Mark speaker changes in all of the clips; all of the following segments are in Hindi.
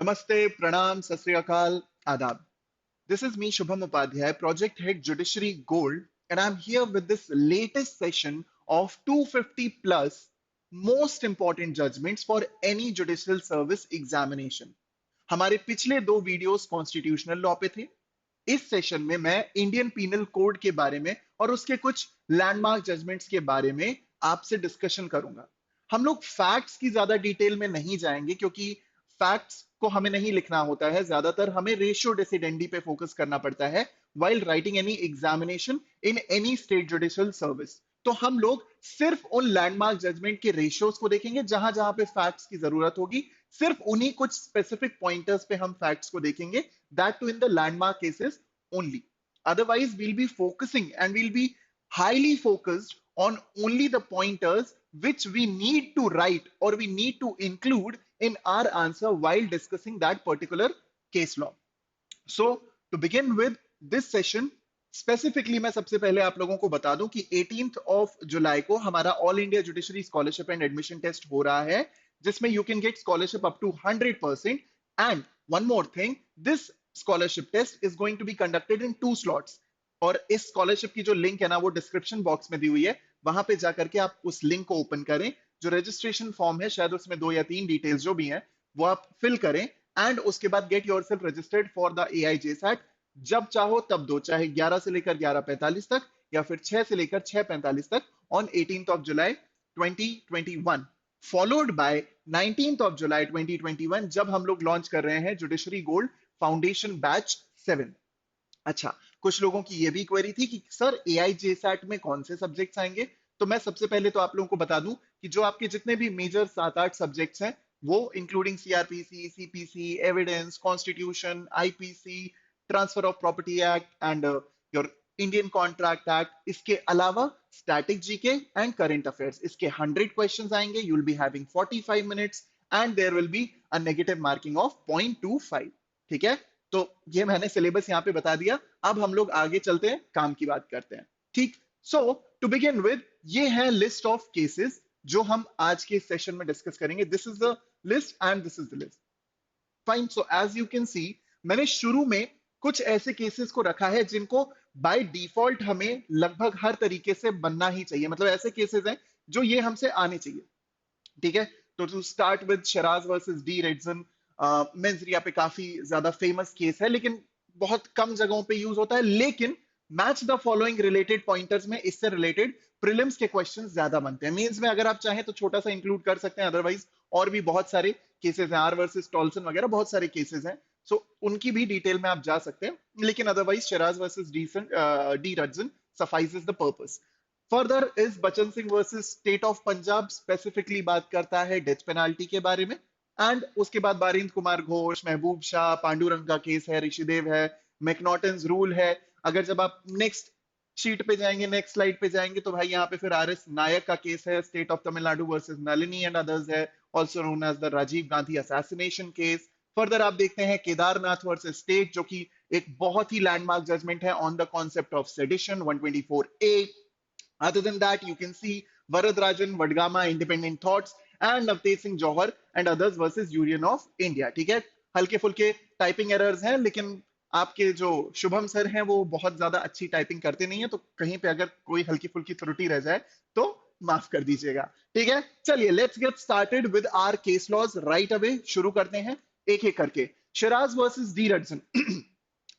Speaker 1: Namaste, Pranam, Sat Sri Akal, Adab. This is me, Shubham Upadhyay, Project Head Judiciary Gold, and I'm here with this latest session of 250 plus most important judgments for any judicial service examination. हमारे पिछले दो वीडियोस कॉन्स्टिट्यूशनल लॉ पे थे। इस सेशन में मैं इंडियन पीनल कोड के बारे में और उसके कुछ लैंडमार्क जजमेंट्स के बारे में आपसे डिस्कशन करूंगा। हम लोग फैक्ट्स की ज्यादा डिटेल में नहीं जाएंगे क्योंकि फैक्ट्स को हमें नहीं लिखना होता है, ज्यादातर हमें रेशियो डेसिडेंडी पे फोकस करना पड़ता है while writing any examination in any state judicial service। तो हम लोग सिर्फ उन लैंडमार्क जजमेंट के रेशियोज को देखेंगे जहां जहां पे फैक्ट्स की जरूरत होगी, सिर्फ उन्हीं कुछ स्पेसिफिक पॉइंटर्स पे हम फैक्ट्स को देखेंगे, that too in the landmark cases only. Otherwise, we'll be focusing and we'll be highly focused on only the pointers which we need to write or we need to include in our answer while discussing that particular case law. So, to begin with this session, specifically मैं सबसे पहले आप लोगों को बता दूं कि 18th ऑफ जुलाई को हमारा all India judiciary scholarship and admission test हो रहा है, जिसमें you can get scholarship up to 100%। And one more thing, this scholarship test is going to be conducted in 2 slots. और इस स्कॉलरशिप की जो लिंक है ना, वो डिस्क्रिप्शन बॉक्स में दी हुई है, वहां पे जाकर के आप उस लिंक को ओपन करें। जो रजिस्ट्रेशन फॉर्म है, शायद उसमें 2 या 3 डिटेल्स जो भी हैं वो आप फिल करें, एंड उसके बाद get yourself registered for the AIJSAT। जब चाहो तब दो, चाहे 11 से लेकर 11:45 तक या फिर 6 से लेकर 6:45 तक on 18th of July 2021, followed by 19th of July 2021, जब हम लोग लॉन्च कर रहे हैं जुडिशरी गोल्ड फाउंडेशन बैच 7। अच्छा, कुछ लोगों की ये भी क्वेरी थी कि सर AIJSAT में कौन से सब्जेक्ट्स आएंगे। तो मैं सबसे पहले तो आप लोगों को बता दूं कि जो आपके जितने भी मेजर 7-8 सब्जेक्ट्स हैं, वो including CRPC, CPC, evidence, constitution, IPC, transfer of property act and your Indian contract act, इसके अलावा static GK and current affairs, इसके 100 क्वेश्चंस आएंगे। You will be having 45 minutes and there will be a negative marking of 0.25। ठीक है, तो ये मैंने सिलेबस यहाँ पे बता दिया। अब हम लोग आगे चलते हैं, काम की बात करते हैं। ठीक, सो टू बिगिन विद, ये है लिस्ट ऑफ केसेस जो हम आज के सेशन में डिस्कस करेंगे। This is the list and this is the list. Fine, so as you can see, मैंने शुरू में कुछ ऐसे केसेस को रखा है जिनको बाय डिफॉल्ट हमें लगभग हर तरीके से बनना ही चाहिए, मतलब ऐसे केसेस हैं जो ये हमसे आने चाहिए। ठीक है, तो to start with Sherras versus de Rutzen. Mens पे काफी ज्यादा फेमस केस है, लेकिन बहुत कम जगहों पे यूज होता है। लेकिन match the following related pointers में इससे रिलेटेड प्रीलिम्स के क्वेश्चंस ज्यादा बनते हैं। मेंस में अगर आप चाहें तो छोटा सा इंक्लूड कर सकते हैं, अदरवाइज और भी बहुत सारे केसेस हैं, आर वर्सेस टॉल्सन वगैरह बहुत सारे केसेस हैं, सो उनकी भी डिटेल में आप जा सकते हैं। लेकिन otherwise Sherras versus de Rutzen suffices the purpose. Further is Bachan Singh versus state of Punjab, specifically बात करता है डेथ पेनाल्टी के बारे में। एंड उसके बाद बारिंद्र कुमार घोष, महबूब शाह, पांडुरंग का केस है, ऋषिदेव है, मैकनॉटन्स रूल है। अगर जब आप नेक्स्ट शीट पे जाएंगे, नेक्स्ट स्लाइड पे जाएंगे, तो भाई यहाँ पे फिर आर एस नायक का केस है, state of Tamil Nadu versus Nalini and others है, also known as the Rajiv Gandhi assassination case. Further आप देखते हैं केदारनाथ वर्सेस स्टेट, जो कि एक बहुत ही लैंडमार्क जजमेंट है on the concept of sedition, 124A। Other than that, you can see Varadarajan, Vadgama, Independent Thoughts, and Navtesh Singh Johar and others versus Union of India। ठीक है, हल्के फुल्के टाइपिंग एरर्स हैं, लेकिन आपके जो शुभम सर हैं वो बहुत ज्यादा अच्छी टाइपिंग करते नहीं है, तो कहीं पे अगर कोई हल्की फुल्की त्रुटि रह जाए तो माफ कर दीजिएगा। ठीक है, चलिए let's get started with our case laws right away. शुरू करते हैं एक एक करके। Sherras versus de Rutzen.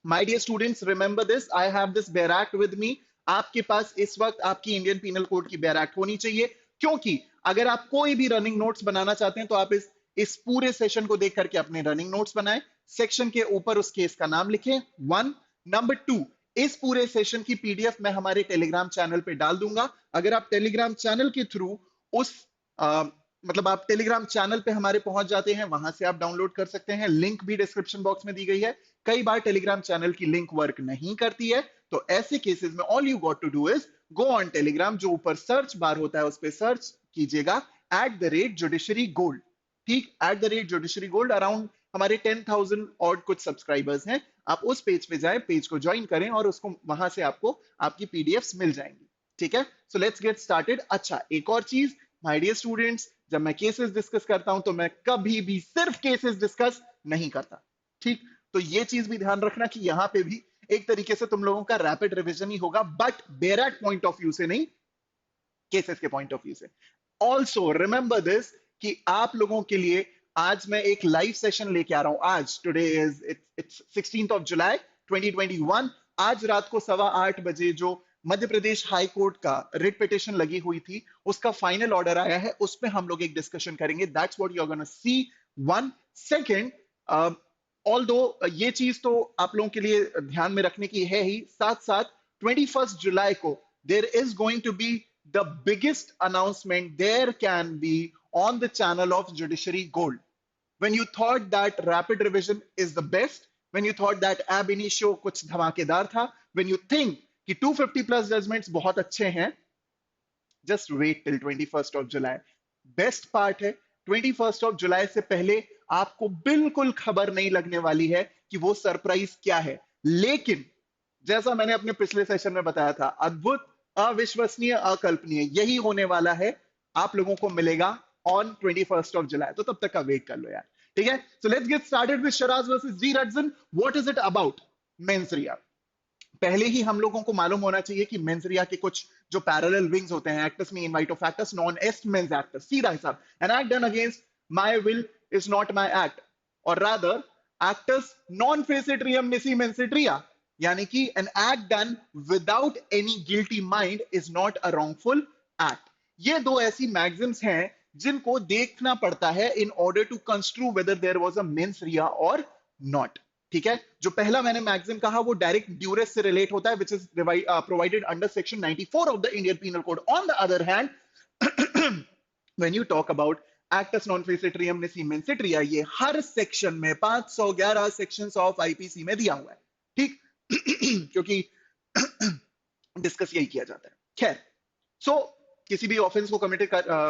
Speaker 1: My dear students, remember this, I have this bare act with me. आपके पास इस वक्त आपकी इंडियन पीनल कोड की बैरक होनी चाहिए, क्योंकि अगर आप कोई भी रनिंग नोट्स बनाना चाहते हैं तो आप इस पूरे सेशन को देख करके अपने रनिंग नोट्स बनाएं। सेक्शन के ऊपर उस केस का नाम लिखें, 1। नंबर 2, इस पूरे सेशन की PDF मैं हमारे टेलीग्राम चैनल पे डाल दूंगा। अगर आप टेलीग्राम चैनल के थ्रू उस मतलब आप टेलीग्राम चैनल पे हमारे पहुंच जाते हैं, वहां से आप डाउनलोड कर सकते हैं। लिंक भी डिस्क्रिप्शन बॉक्स में दी गई है। कई बार टेलीग्राम चैनल की लिंक वर्क नहीं करती है, तो ऐसे केसेस में all you got to do is go on Telegram, जो ऊपर सर्च बार होता है उस पर सर्च कीजिएगा @जुडिशरी गोल्ड। ठीक, @जुडिशरी गोल्ड। अराउंड हमारे 10,000 और कुछ सब्सक्राइबर्स हैं। आप उस पेज पे जाएं, पेज को ज्वाइन करें और उसको वहां से आपको आपकी PDFs मिल जाएंगी। ठीक है, सो लेट्स गेट स्टार्टेड। अच्छा, एक और चीज माय डियर स्टूडेंट्स, जब मैं केसेस डिस्कस करता हूं तो मैं कभी भी सिर्फ केसेस डिस्कस नहीं करता। ठीक, तो ये चीज भी ध्यान रखना कि यहां पे भी एक तरीके से तुम लोगों का रैपिड रिवीजन ही होगा, बट बेरट पॉइंट ऑफ व्यू से नहीं, केसेस के पॉइंट ऑफ व्यू से। ऑल्सो रिमेंबर दिस कि आप लोगों के लिए आज मैं एक लाइव सेशन लेके आ रहा हूं। आज today is it's 16th of July 2021। आज रात को 8:15 जो मध्य प्रदेश हाई कोर्ट का रिट पिटिशन लगी हुई थी, उसका फाइनल ऑर्डर आया है, उस पर हम लोग एक डिस्कशन करेंगे। That's what you are gonna see. One second, although ये चीज तो आप लोगों के लिए ध्यान में रखने की है ही, साथ साथ 21 जुलाई को there is going to be the biggest announcement there can be on the channel of Judiciary Gold. When you thought that rapid revision is the best, when you thought that ab initio कुछ धमाकेदार था, when you think कि 250 plus judgments बहुत अच्छे हैं, just wait till 21st of July. Best part है 21st of July से पहले आपको बिल्कुल खबर नहीं लगने वाली है कि वो सरप्राइज क्या है, लेकिन जैसा मैंने अपने पिछले सेशन में बताया था, अद्भुत, अविश्वसनीय, अकल्पनीय यही होने वाला है, आप लोगों को मिलेगा ऑन 21st of July। तो तब तक का वेट कर लो यार, ठीक है। So let's get started with Sherras versus de Rutzen. What is it about? Mens rea. पहले ही हम लोगों को मालूम होना चाहिए कि मेंस रिया के कुछ जो पैरेलल विंग्स होते हैं, actus me invito of actus non est mens actus. सीधा हिसाब, an act done against my will is not my act, और rather actus non facit reum nisi mens sit rea, यानी कि an act done without any guilty mind is not a wrongful act. ये दो ऐसी मैग्जिम्स हैं जिनको देखना पड़ता है in order to construe whether there was a mens rea और नॉट। ठीक है, जो पहला मैंने मैक्सिम कहा वो डायरेक्ट ड्यूरेस से रिलेट होता है, which is provided under section 94 of the Indian penal code. On the other hand, when you talk about actus non facit reum nisi mens sit rea, ये हर सेक्शन में 511 सेक्शंस ऑफ आईपीसी में दिया हुआ है। ठीक क्योंकि डिस्कस यही किया जाता है। खैर, सो किसी भी ऑफेंस को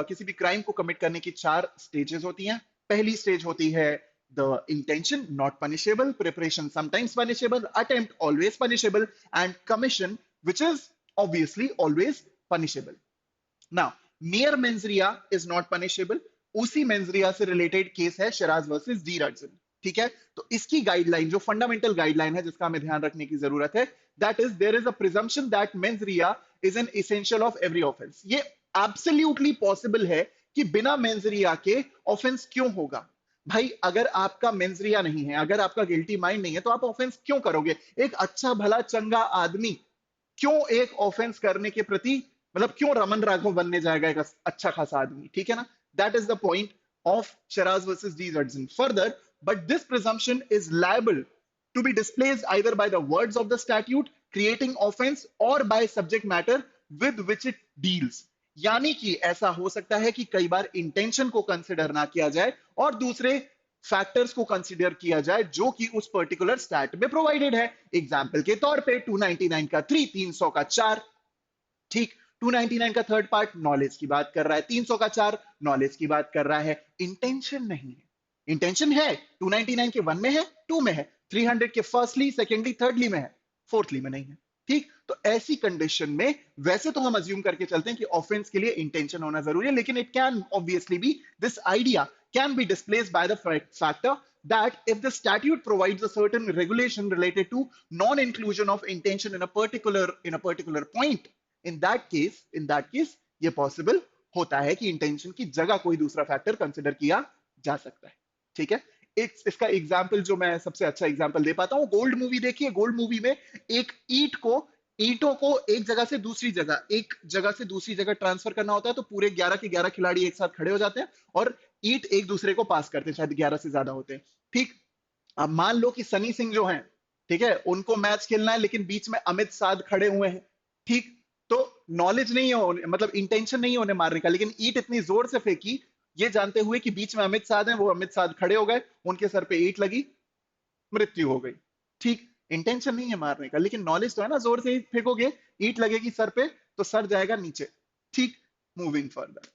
Speaker 1: किसी भी क्राइम को कमिट करने की 4 स्टेजेस होती हैं। पहली स्टेज होती है the intention, not punishable; preparation, sometimes punishable; attempt, always punishable; and commission, which is obviously always punishable. Now, mere mens rea is not punishable. उसी mens rea से related केस है शराज वर्सेस डी रट्जन। ठीक है, तो इसकी गाइडलाइन, जो फंडामेंटल गाइडलाइन है जिसका हमें ध्यान रखने की जरूरत है, that is there is a presumption that mens rea is an essential of every offense. ये absolutely possible है कि बिना mens rea के offense क्यों होगा? भाई, अगर आपका मेंस रिया नहीं है, अगर आपका गिल्टी माइंड नहीं है, तो आप ऑफेंस क्यों करोगे? एक अच्छा भला चंगा आदमी क्यों एक ऑफेंस करने के प्रति, मतलब क्यों रमन राघव बनने जाएगा एक अच्छा खासा आदमी? ठीक है ना, that is the point of Sherras versus de Rutzen. Further, but this presumption is liable to be displaced either by the words of the statute creating offence और by subject matter with which it deals. यानी कि ऐसा हो सकता है कि कई बार इंटेंशन को कंसिडर ना किया जाए और दूसरे फैक्टर्स को कंसिडर किया जाए जो कि उस पर्टिकुलर स्टैट में प्रोवाइडेड है। एग्जांपल के तौर पे 299 का 3, 300 का 4। ठीक, 299 का थर्ड पार्ट नॉलेज की बात कर रहा है, 300 का 4 नॉलेज की बात कर रहा है, इंटेंशन नहीं है। इंटेंशन है 299 के 1 में है, 2 में है, 300 के फर्स्टली, सेकेंडली, थर्डली में है, फोर्थली में नहीं है। ठीक, तो ऐसी कंडीशन में वैसे तो हम अज्यूम करके चलते हैं कि ऑफेंस के लिए इंटेंशन होना जरूरी है, लेकिन it can obviously be, this idea can be displaced by the factor that if the statute provides a certain regulation related to non-inclusion of intention in a particular point, in that case ये possible होता है कि इंटेंशन की जगह कोई दूसरा फैक्टर कंसिडर किया जा सकता है। ठीक है, इसका एग्जाम्पल जो मैं सबसे अच्छा एग्जाम्पल दे पाता हूँ, गोल्ड मूवी देखिए। गोल्ड मूवी में एक ईंटों को एक जगह से दूसरी जगह ट्रांसफर करना होता है, तो पूरे 11 के 11 खिलाड़ी एक साथ खड़े हो जाते हैं और ईंट एक दूसरे को पास करते हैं, शायद 11 से ज्यादा होते हैं। ठीक, अब मान लो कि सनी सिंह जो हैं, ठीक है, उनको मैच खेलना है, लेकिन बीच में अमित साध खड़े हुए हैं। ठीक, तो नॉलेज नहीं है, मतलब इंटेंशन नहीं है उन्हें मारने का, लेकिन ईंट इतनी जोर से फेंकी ये जानते हुए कि बीच में अमित साध हैं, वो अमित साध खड़े हो गए, उनके सर पे ईंट लगी, मृत्यु हो गई। ठीक, इंटेंशन नहीं है मारने का, लेकिन नॉलेज तो है ना, जोर से फेंकोगे, ईंट लगेगी सर पे तो सर जाएगा नीचे। ठीक, moving further,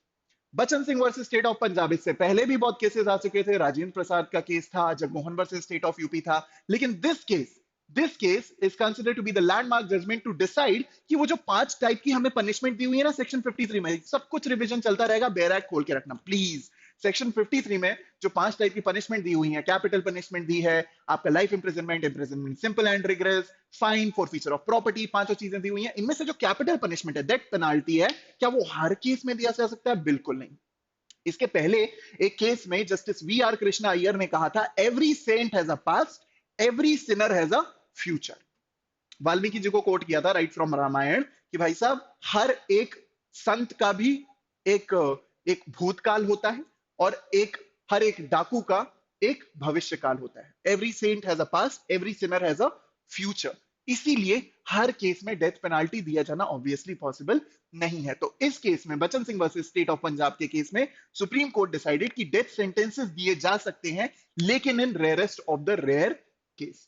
Speaker 1: Bachchan Singh versus state of Punjab, इससे पहले भी बहुत केसेस आ चुके थे। राजेंद्र प्रसाद का केस था, Jagmohan versus state of UP था, लेकिन this case this case is consider to be the landmark judgment to decide कि वो जो 5 टाइप की हमें पनिशमेंट दी हुई है ना सेक्शन 53 में, सब कुछ रिवीजन चलता रहेगा, बैरक खोल के रखना प्लीज। सेक्शन 53 में जो 5 टाइप की पनिशमेंट दी हुई है, कैपिटल पनिशमेंट दी है, आपका life imprisonment, imprisonment simple and rigorous, fine, forfeiture of property, पांचों चीजें दी हुई हैं। इनमें से जो कैपिटल पनिशमेंट है, डेथ पेनाल्टी है, क्या वो हर केस में दिया जा सकता है? बिल्कुल नहीं। इसके पहले एक केस में justice V R Krishna Iyer ने कहा था, every saint has a past, every sinner has a future. Valmiki ji को कोट किया था राइट फ्रॉम रामायण कि भाई साहब, हर एक संत का भी एक एक भूतकाल होता है और एक हर एक डाकू का एक भविष्य काल होता है। Every saint has a past, every sinner has a future. इसीलिए हर केस में डेथ पेनाल्टी दिया जाना ऑब्वियसली पॉसिबल नहीं है। तो इस केस में Bachan Singh versus state of Punjab के केस में सुप्रीम कोर्ट डिसाइडेड कि डेथ सेंटेंसेस दिए जा सकते हैं, लेकिन in rarest of the rare case.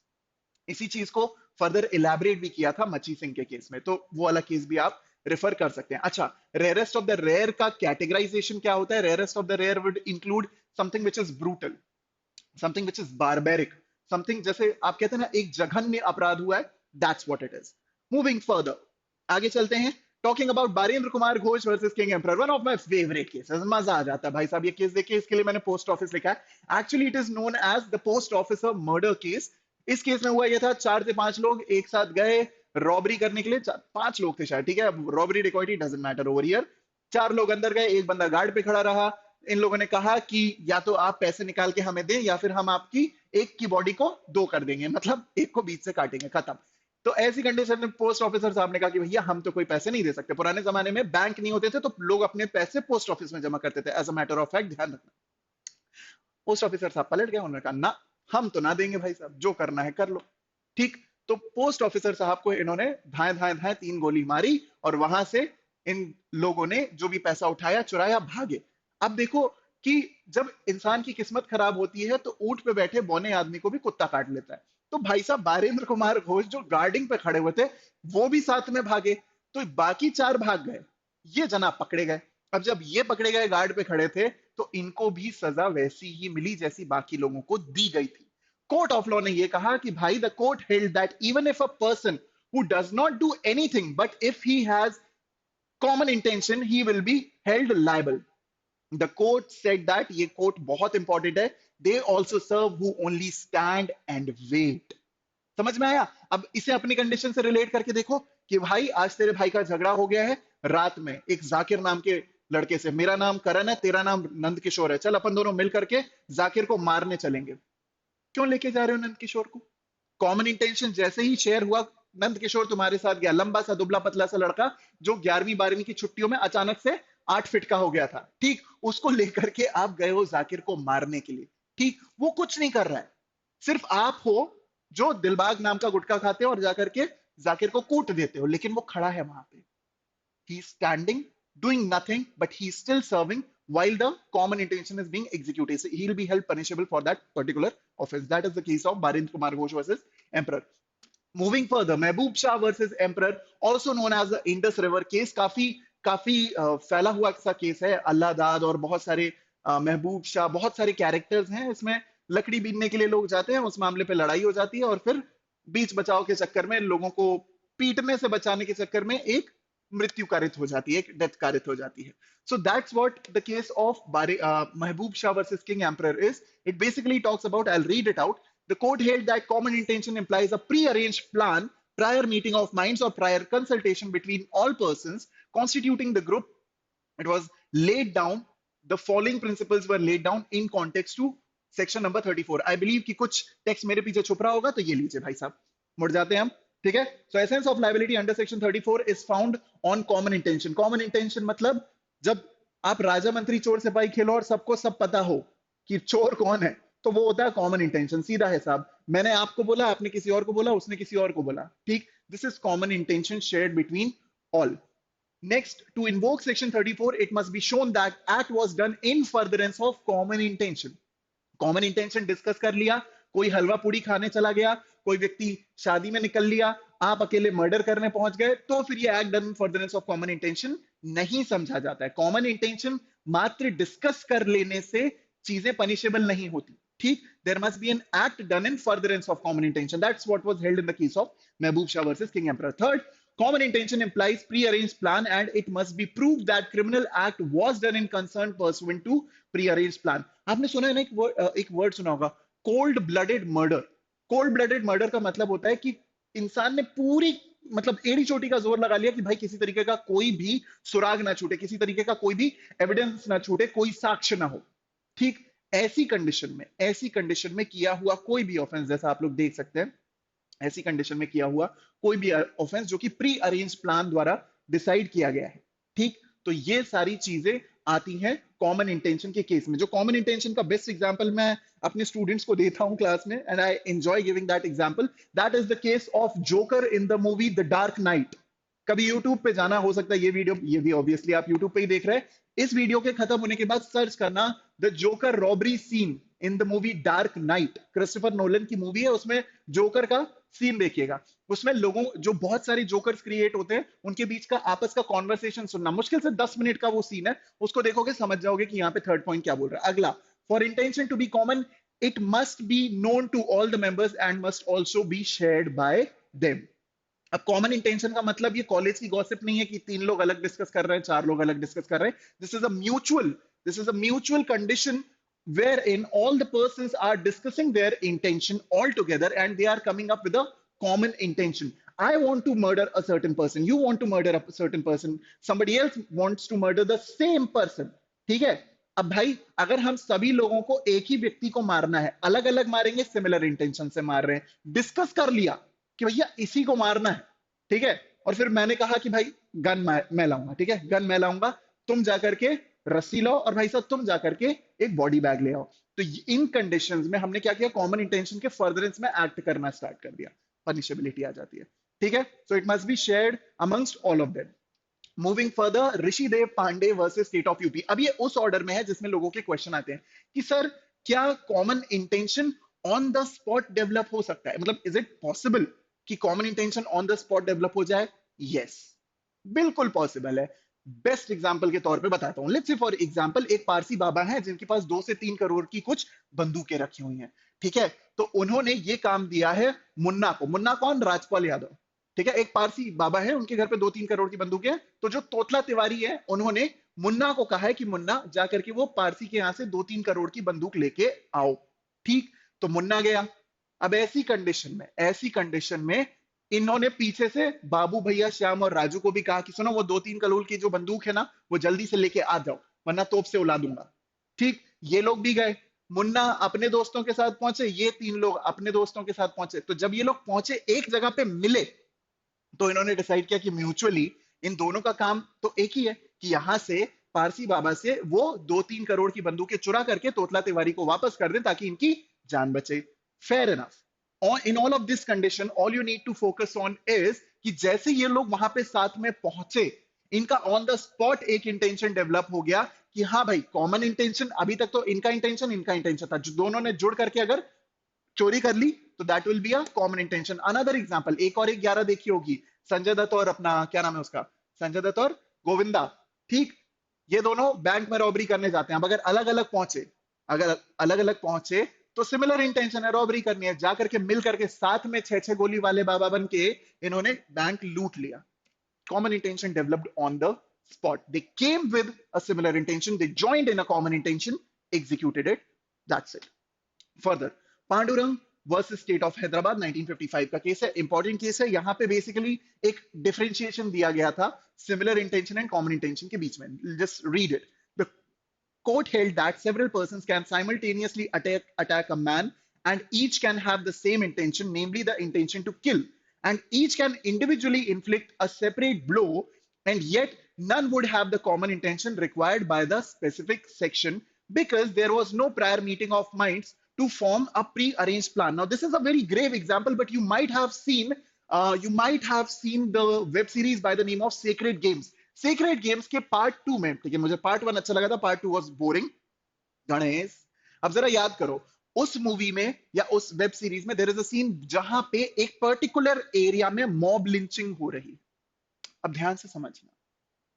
Speaker 1: इसी चीज को फर्दर इलेबरेट भी किया था मची सिंह के केस में, तो वो वाला केस भी आप रेफर कर सकते हैं। अच्छा, रेयरेस्ट ऑफ द रेयर का कैटेगराइजेशन क्या होता है? Rarest of the rare would include something which is brutal, something which is barbaric, something जैसे आप कहते हैं ना एक जघन्य अपराध हुआ है, that's what it is. Moving further, आगे चलते हैं। Talking about Barendra Kumar Ghosh versus king emperor, one of my favourite cases. मजा आ जाता है भाई साहब ये केस देखिए। इसके लिए मैंने पोस्ट ऑफिस लिखा है। Actually it is known as the post officer murder case. इस केस में हुआ यह था, 4 से 5 लोग एक साथ गए रॉबरी करने के लिए। 5 लोग थे शायद, ठीक है, robbery dacoity doesn't matter over here. 4 लोग अंदर गए, एक बंदा गार्ड पे खड़ा रहा। इन लोगों ने कहा कि या तो आप पैसे निकाल के हमें दें या फिर हम आपकी एक की बॉडी को 2 कर देंगे, मतलब एक को बीच से काटेंगे, खत्म। तो ऐसी कंडीशन में पोस्ट ऑफिसर साहब ने कहा कि भैया हम तो कोई पैसे नहीं दे सकते। पुराने जमाने में बैंक नहीं होते थे तो लोग अपने पैसे पोस्ट ऑफिस में जमा करते थे, as a matter of fact, ध्यान रखना। पोस्ट ऑफिसर साहब पलट गए, उन्होंने कहा ना, हम तो ना देंगे भाई साहब, जो करना है कर लो। ठीक, तो पोस्ट ऑफिसर साहब को इन्होंने धाए धाए धाए 3 गोली मारी और वहां से इन लोगों ने जो भी पैसा उठाया चुराया, भागे। अब देखो कि जब इंसान की किस्मत खराब होती है तो ऊंट पे बैठे बौने आदमी को भी कुत्ता काट लेता है। तो भाई साहब बारेंद्र कुमार घोष जो गार्डिंग पे खड़े हुए थे वो भी साथ में भागे, तो बाकी 4 भाग गए, ये जनाब पकड़े गए। अब जब ये पकड़े गए गार्ड पे खड़े थे तो इनको भी सजा वैसी ही मिली जैसी बाकी लोगों को दी गई थी। कोर्ट ऑफ लॉ ने यह कहा कि भाई, the court held that even if a person who does not do anything but if he has common intention he will be held liable. The court said that, ये कोर्ट बहुत इंपॉर्टेंट है, they also serve who only stand and wait. समझ में आया? अब इसे अपनी कंडीशन से रिलेट करके देखो कि भाई आज तेरे भाई का झगड़ा हो गया है रात में एक जाकिर नाम के लड़के से। मेरा नाम करण है, तेरा नाम नंद किशोर है, चल अपन दोनों मिल करके जाकिर को मारने चलेंगे। क्यों लेके जा रहे हो नंद किशोर को? कॉमन इंटेंशन जैसे ही शेयर हुआ, नंद किशोर तुम्हारे साथ गया, लंबा सा दुबला पतला सा लड़का जो 11वीं 12वीं की छुट्टियों में अचानक से 8 फीट का हो गया था, ठीक, उसको लेकर के आप गए हो जाकिर को मारने के लिए। ठीक, वो कुछ नहीं कर रहा है, सिर्फ आप हो जो दिलबाग नाम का गुटखा खाते हो और जाकर के जाकिर को कूट देते हो, लेकिन वो खड़ा है वहां पे, he is standing doing nothing but he is still serving while the common intention is being executed. So he will be held punishable for that particular offense. That is the case of Barendra Kumar Ghosh versus Emperor. Moving further, Mahboob Shah versus Emperor, also known as the Indus River case, काफी काफी फैला हुआ सा केस है। अल्लाह दाद और बहुत सारे महबूब शाह, बहुत सारे कैरेक्टर्स हैं इसमें। लकड़ी बीनने के लिए लोग जाते हैं, उस मामले पे लड़ाई हो जाती है और फिर बीच बचाव के चक्कर में लोगों को पीटने से बचाने के चक्कर में एक मृत्यु कारित हो जाती है, एक डेथ कारित हो जाती है। So that's what the case of Mahboob Shah versus King Emperor is. It basically talks about, I'll read it out. The court held that common intention implies a pre-arranged plan, prior meeting of minds or prior consultation between all persons constituting the group. It was laid down, the following principles were laid down in context to section number 34. I believe कि कुछ टेक्स्ट मेरे पीछे छुप रहा होगा, तो ये लीजिए भाई साहब, मुड़ जाते हैं हम। ठीक है, so essence of liability under section 34 is found on common intention. Common intention मतलब जब आप राजा मंत्री चोर सिपाही खेलो और सबको सब पता हो कि चोर कौन है, तो वो होता है कॉमन इंटेंशन। सीधा है साहब, मैंने आपको बोला, आपने किसी और को बोला, उसने किसी और को बोला, ठीक, this is common intention shared between all. Next, to invoke section 34, it must be shown that act was done in furtherance of common intention. Common intention discuss कर लिया, कोई हलवा पूड़ी खाने चला गया, कोई व्यक्ति शादी में निकल लिया, आप अकेले मर्डर करने पहुंच गए, तो फिर ये act done in furtherance of common intention नहीं समझा जाता है। कॉमन इंटेंशन मात्र डिस्कस कर लेने से चीजें पनिशेबल नहीं होती। ठीक, there must be an act done in furtherance of common intention. That's what was held in the case of Mahboob Shah versus King Emperor. Third, common intention implies pre-arranged plan and it must be proved that criminal act was done in concern pursuant to pre-arranged plan. आपने सुना है ना एक वर्ड सुना होगा, cold blooded murder. Cold blooded murder का मतलब होता है कि इंसान ने पूरी मतलब एड़ी चोटी का जोर लगा लिया कि भाई किसी तरीके का कोई भी सुराग ना छूटे, किसी तरीके का कोई भी एविडेंस ना छूटे, कोई साक्ष्य ना हो. ठीक, ऐसी कंडीशन में किया हुआ कोई भी ऑफेंस, जैसा आप लोग देख सकते हैं, ऐसी कंडीशन में किया हुआ कोई भी ऑफेंस जो कि प्री अरेंज प्लान द्वारा डिसाइड किया गया है. ठीक, तो ये सारी चीजें आती हैं कॉमन इंटेंशन के केस में. जो कॉमन इंटेंशन का बेस्ट एग्जांपल मैं अपने स्टूडेंट्स को देता हूं क्लास में, and I enjoy giving that example, that is the case of joker in the movie the dark night. कभी यूट्यूब पे जाना, हो सकता है ये वीडियो, ये भी ऑब्वियसली आप यूट्यूब पे ही देख रहे हैं, इस वीडियो के खत्म होने के बाद सर्च करना the joker robbery seen in the movie dark night. Christopher Nolan की मूवी है, उसमें जोकर का सीन देखिएगा. उसमें लोगों, जो बहुत सारे जोकर्स क्रिएट होते हैं, उनके बीच का आपस का कॉन्वर्सेशन सुनना, मुश्किल से 10 मिनट का वो सीन है, उसको देखोगे समझ जाओगे कि यहाँ पे थर्ड पॉइंट क्या बोल रहा है. अगला, for intention to be common it must be known to all the members and must also be shared by them. अब कॉमन इंटेंशन का मतलब ये कॉलेज की गॉसिप नहीं है कि 3 लोग अलग डिस्कस कर रहे हैं, 4 लोग अलग डिस्कस कर रहे हैं. This is a mutual condition wherein all the persons are discussing their intention all together and they are coming up with a common intention. I want to murder a certain person, you want to murder a certain person, somebody else wants to murder the same person. ठीक है, अब भाई अगर हम सभी लोगों को एक ही व्यक्ति को मारना है, अलग अलग मारेंगे, सिमिलर इंटेंशन से मार रहे हैं, डिस्कस कर लिया कि भैया इसी को मारना है, ठीक है, और फिर मैंने कहा कि भाई गन मैं लाऊंगा, ठीक है, गन मैं लाऊंगा, तुम जाकर के रस्सी लाओ, और भाई साहब तुम जाकर के एक बॉडी बैग ले आओ. तो इन कंडीशंस में हमने क्या किया, कॉमन इंटेंशन के फर्दरेंस में एक्ट करना स्टार्ट कर दिया, पनिशेबिलिटी आ जाती है. ठीक है, so it must be shared amongst all of them. Moving further, Rishidev Pandey versus state of UP. अब ये उस ऑर्डर में है जिसमें लोगों के क्वेश्चन आते हैं कि सर क्या common intention on the spot develop हो सकता है, मतलब इज इट पॉसिबल कि common intention on the spot develop हो जाए? यस, बिल्कुल पॉसिबल है. बेस्ट एग्जांपल के तौर पे बताता हूं. लेट्स से फॉर एग्जांपल एक पारसी बाबा हैं जिनके पास 2 से 3 करोड़ की कुछ बंदूकें रखी हुई हैं. ठीक है, तो उन्होंने ये काम दिया है मुन्ना को. मुन्ना कौन? राजपाल यादव. ठीक है, एक पारसी बाबा है, उनके घर पे 2-3 करोड़ की बंदूकें हैं. तो जो तोतला तिवारी है, उन्होंने मुन्ना को कहा है कि मुन्ना जाकर के वो पारसी के यहां से 2-3 करोड़ की बंदूक लेके आओ. ठीक, तो मुन्ना गया. अब ऐसी कंडीशन में इन्होंने पीछे से बाबू भैया, श्याम और राजू को भी कहा कि सुनो वो 2-3 करोड़ की जो बंदूक है ना, वो जल्दी से लेके आ जाओ वरना तोप से उड़ा दूंगा. ठीक, ये लोग भी गए. मुन्ना अपने दोस्तों के साथ पहुंचे, ये 3 लोग अपने दोस्तों के साथ पहुंचे. तो जब ये लोग पहुंचे, एक जगह पे मिले, तो इन्होंने डिसाइड किया कि म्यूचुअली इन दोनों का काम तो एक ही है कि यहां से पारसी बाबा से वो 2-3 करोड़ की बंदूकें चुरा करके तोतला तिवारी को वापस कर दें ताकि इनकी जान बचे. Fair enough. In all of this condition, all you need to focus on is कि जैसे ये लोग वहां पे साथ में पहुंचे, इनका ऑन द स्पॉट एक इंटेंशन डेवलप हो गया कि हाँ भाई कॉमन इंटेंशन. अभी तक तो इनका इंटेंशन था, जो दोनों ने जुड़ करके अगर चोरी कर ली तो that will be a common intention. Another example, एक और एक 11 देखी होगी, संजय दत्त और अपना क्या नाम है उसका, संजय दत्त और गोविंदा. ठीक, ये दोनों बैंक में रॉबरी करने जाते हैं. अब अगर अलग अलग पहुंचे तो सिमिलर इंटेंशन है, रॉबरी करनी है, जाकर के मिल करके साथ में 6-6 गोली वाले बाबा बन के इन्होंने बैंक लूट लिया. Common intention developed on the spot. They came with a similar intention. They joined in a common intention, executed it. That's it. Further, Pandurang versus state of Hyderabad 1955 का केस है. इंपॉर्टेंट केस है. यहां पे बेसिकली एक डिफरेंशिएशन दिया गया था similar intention and common intention के बीच में. Just read it. The court held that several persons can simultaneously attack a man and each can have the same intention, namely the intention to kill, and each can individually inflict a separate blow, and yet none would have the common intention required by the specific section because there was no prior meeting of minds to form a pre-arranged plan. Now this is a very grave example, but you might have seen the web series by the name of Sacred Games. Secret games के पार्ट 2 में, ठीक है, मुझे पार्ट 1 अच्छा लगा था, पार्ट 2 वाज बोरिंग. गणेश, अब जरा याद करो, उस मूवी में या उस वेब सीरीज में देयर इज अ सीन जहां पे एक पर्टिकुलर एरिया में मॉब लिंचिंग हो रही. अब ध्यान से समझना,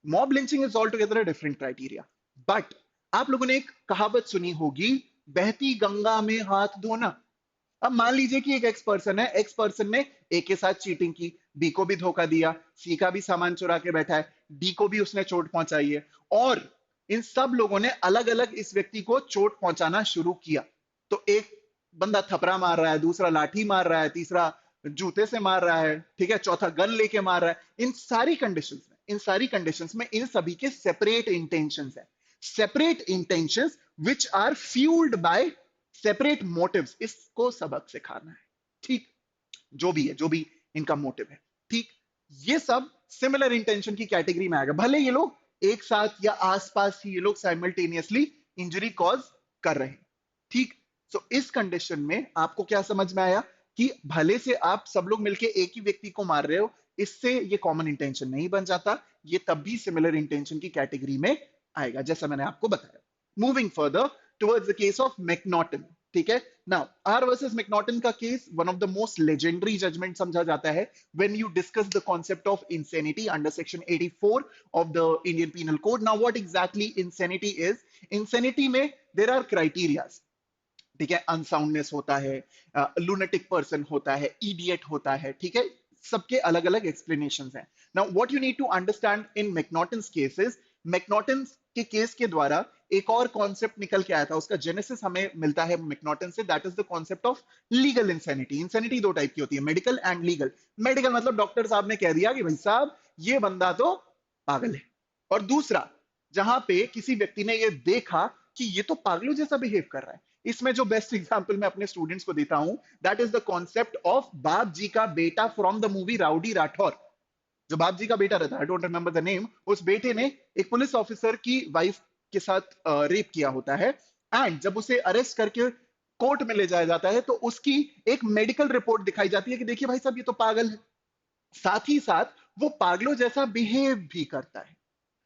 Speaker 1: mob lynching is all together a different criteria. But आप लोगों ने एक कहावत सुनी होगी, बहती गंगा में हाथ धोना। अब मान लीजिए कि एक एक्स पर्सन ने ए के साथ चीटिंग की, बी को भी धोखा दिया, सी का भी सामान चुरा के बैठा है, डी को भी उसने चोट पहुंचाई है, और इन सब लोगों ने अलग अलग इस व्यक्ति को चोट पहुंचाना शुरू किया। तो एक बंदा थपरा मार रहा है, दूसरा लाठी मार रहा है, तीसरा जूते से मार रहा है, ठीक है, चौथा गन लेके मार रहा है। इन सारी कंडीशंस में इन सभी के सेपरेट इंटेंशंस है, separate intentions which are fuelled by separate motives. इसको सबक सिखाना है, ठीक, जो भी है, जो भी इनका मोटिव है, ठीक, ये सब सिमिलर इंटेंशन की कैटेगरी में आएगा। भले ये लोग एक साथ या आसपास ही ये लोग साइमल्टेनियसली इंजरी कॉज कर रहे हैं, ठीक। सो इस कंडीशन में आपको क्या समझ में आया कि भले से आप सब लोग मिलके एक ही व्यक्ति को मार रहे हो, इससे ये कॉमन इंटेंशन नहीं बन जाता, ये तब भी सिमिलर इंटेंशन की कैटेगरी में आएगा, जैसा मैंने आपको बताया। Moving further towards the case of McNaughton, ठीक है। नाउ आर वर्सेस मैकनॉटन का case one of the most legendary judgment समझा जाता है when you discuss the concept of insanity under section 84 of the Indian penal code. Now what exactly insanity is? Insanity में देयर आर क्राइटेरियाज, ठीक है, अनसाउंडनेस होता है, लूनेटिक पर्सन होता है, इडियट होता है, ठीक है, सबके अलग अलग एक्सप्लेनेशंस हैं। Now what you need to understand in McNaghten's cases, McNaghten's के केस के द्वारा एक और कॉन्सेप्ट निकल के आया था, उसका जेनेसिस हमें मिलता है मैकनॉटन से, that is the concept of legal insanity. Insanity दो टाइप की होती है, मेडिकल एंड लीगल। मेडिकल मतलब डॉक्टर साहब ने कह दिया कि भाई साहब ये बंदा तो पागल है, और दूसरा जहां पे किसी व्यक्ति ने ये देखा कि ये तो पागलों जैसा बिहेव कर रहा है। इसमें जो बेस्ट एग्जांपल मैं अपने स्टूडेंट्स को देता हूं, that is the concept of बाप जी का बेटा from the movie rowdy Rathore. जो बाप जी का बेटा रहता है, I don't remember the name, उस बेटे ने एक पुलिस ऑफिसर की वाइफ के साथ रेप किया होता है, एंड जब उसे अरेस्ट करके कोर्ट में ले जाया जाता है तो उसकी एक मेडिकल रिपोर्ट दिखाई जाती है कि देखिए भाई साहब ये तो पागल है, साथ ही साथ वो पागलों जैसा बिहेव भी करता है।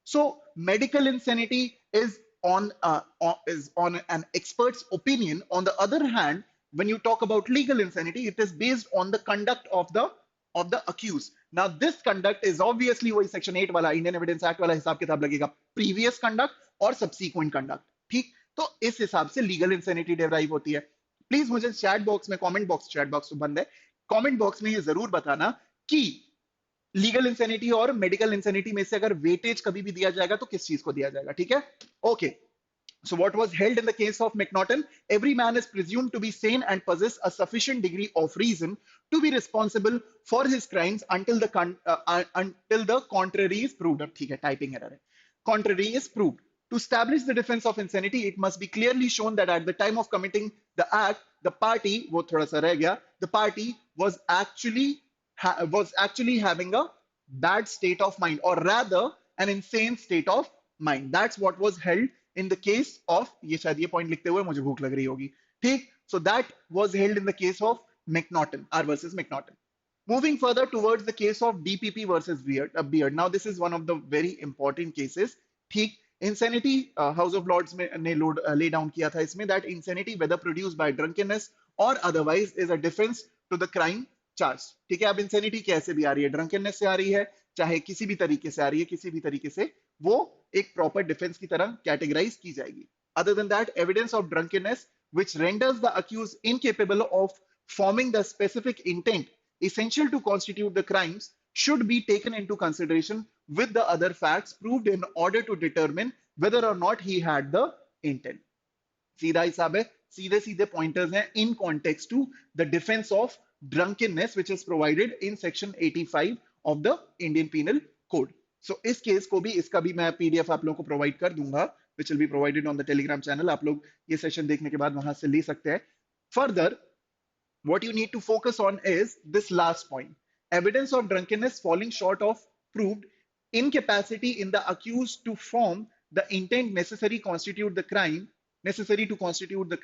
Speaker 1: So medical insanity is on an expert's opinion. On the other hand, when you talk about legal insanity, it is based on the conduct of the accused. Now, this conduct is obviously वही section 8 वाला Indian Evidence Act वाला हिसाब किताब लगेगा, previous conduct और subsequent conduct, ठीक। तो इस हिसाब से legal insanity derive होती है। प्लीज मुझे चैट बॉक्स में, कमेंट बॉक्स, चैट बॉक्स तो बंद है, कमेंट बॉक्स में ये जरूर बताना कि लीगल इंसेनिटी और मेडिकल इंसेनिटी में से अगर वेटेज कभी भी दिया जाएगा तो किस चीज को दिया जाएगा, ठीक है। Okay, so what was held in the case of McNaughton? Every man is presumed to be sane and possess a sufficient degree of reason to be responsible for his crimes until the contrary is proved. ठीक है, typing error है, contrary is proved. To establish the defense of insanity, it must be clearly shown that at the time of committing the act, the party, वो थोड़ा सा रह गया, the party was actually having a bad state of mind, or rather an insane state of mind. That's what was held in the case of, ये शायद ये पॉइंट लिखते हुए मुझे भूख लग रही होगी, ठीक। So that was held in the case of McNaughton, R versus McNaughton. Moving further towards the case of DPP versus Beard. Now this is one of the very important cases, ठीक। Insanity, House of Lords में ने lay down किया था इसमें, that insanity whether produced by drunkenness or otherwise is a defense to the crime charge, ठीक है। अब इंसेनिटी कैसे भी आ रही है, ड्रंकनेस से आ रही है, चाहे किसी भी तरीके से आ रही है, किसी भी तरीके से वो एक प्रॉपर डिफेंस की तरह कैटेगराइज की जाएगी। Other than that, evidence of drunkenness which renders the accused incapable of forming the specific intent essential to constitute the crimes should be taken into consideration with the other facts proved in order to determine whether or not he had the intent. सीधा हिसाब है, सीधे सीधे पॉइंटर्स हैं in context to the defence of drunkenness which is provided in section 85 of the Indian Penal Code. So इस केस को भी, इसका भी मैं पीडीएफ आप लोगों को प्रोवाइड कर दूंगा, which will be provided on the Telegram channel. आप लोग ये सेशन देखने के बाद वहां से ले सकते हैं। Further, what you need to focus on is this last point: evidence of drunkenness falling short of proved incapacity in the accused to form the intent necessary to constitute the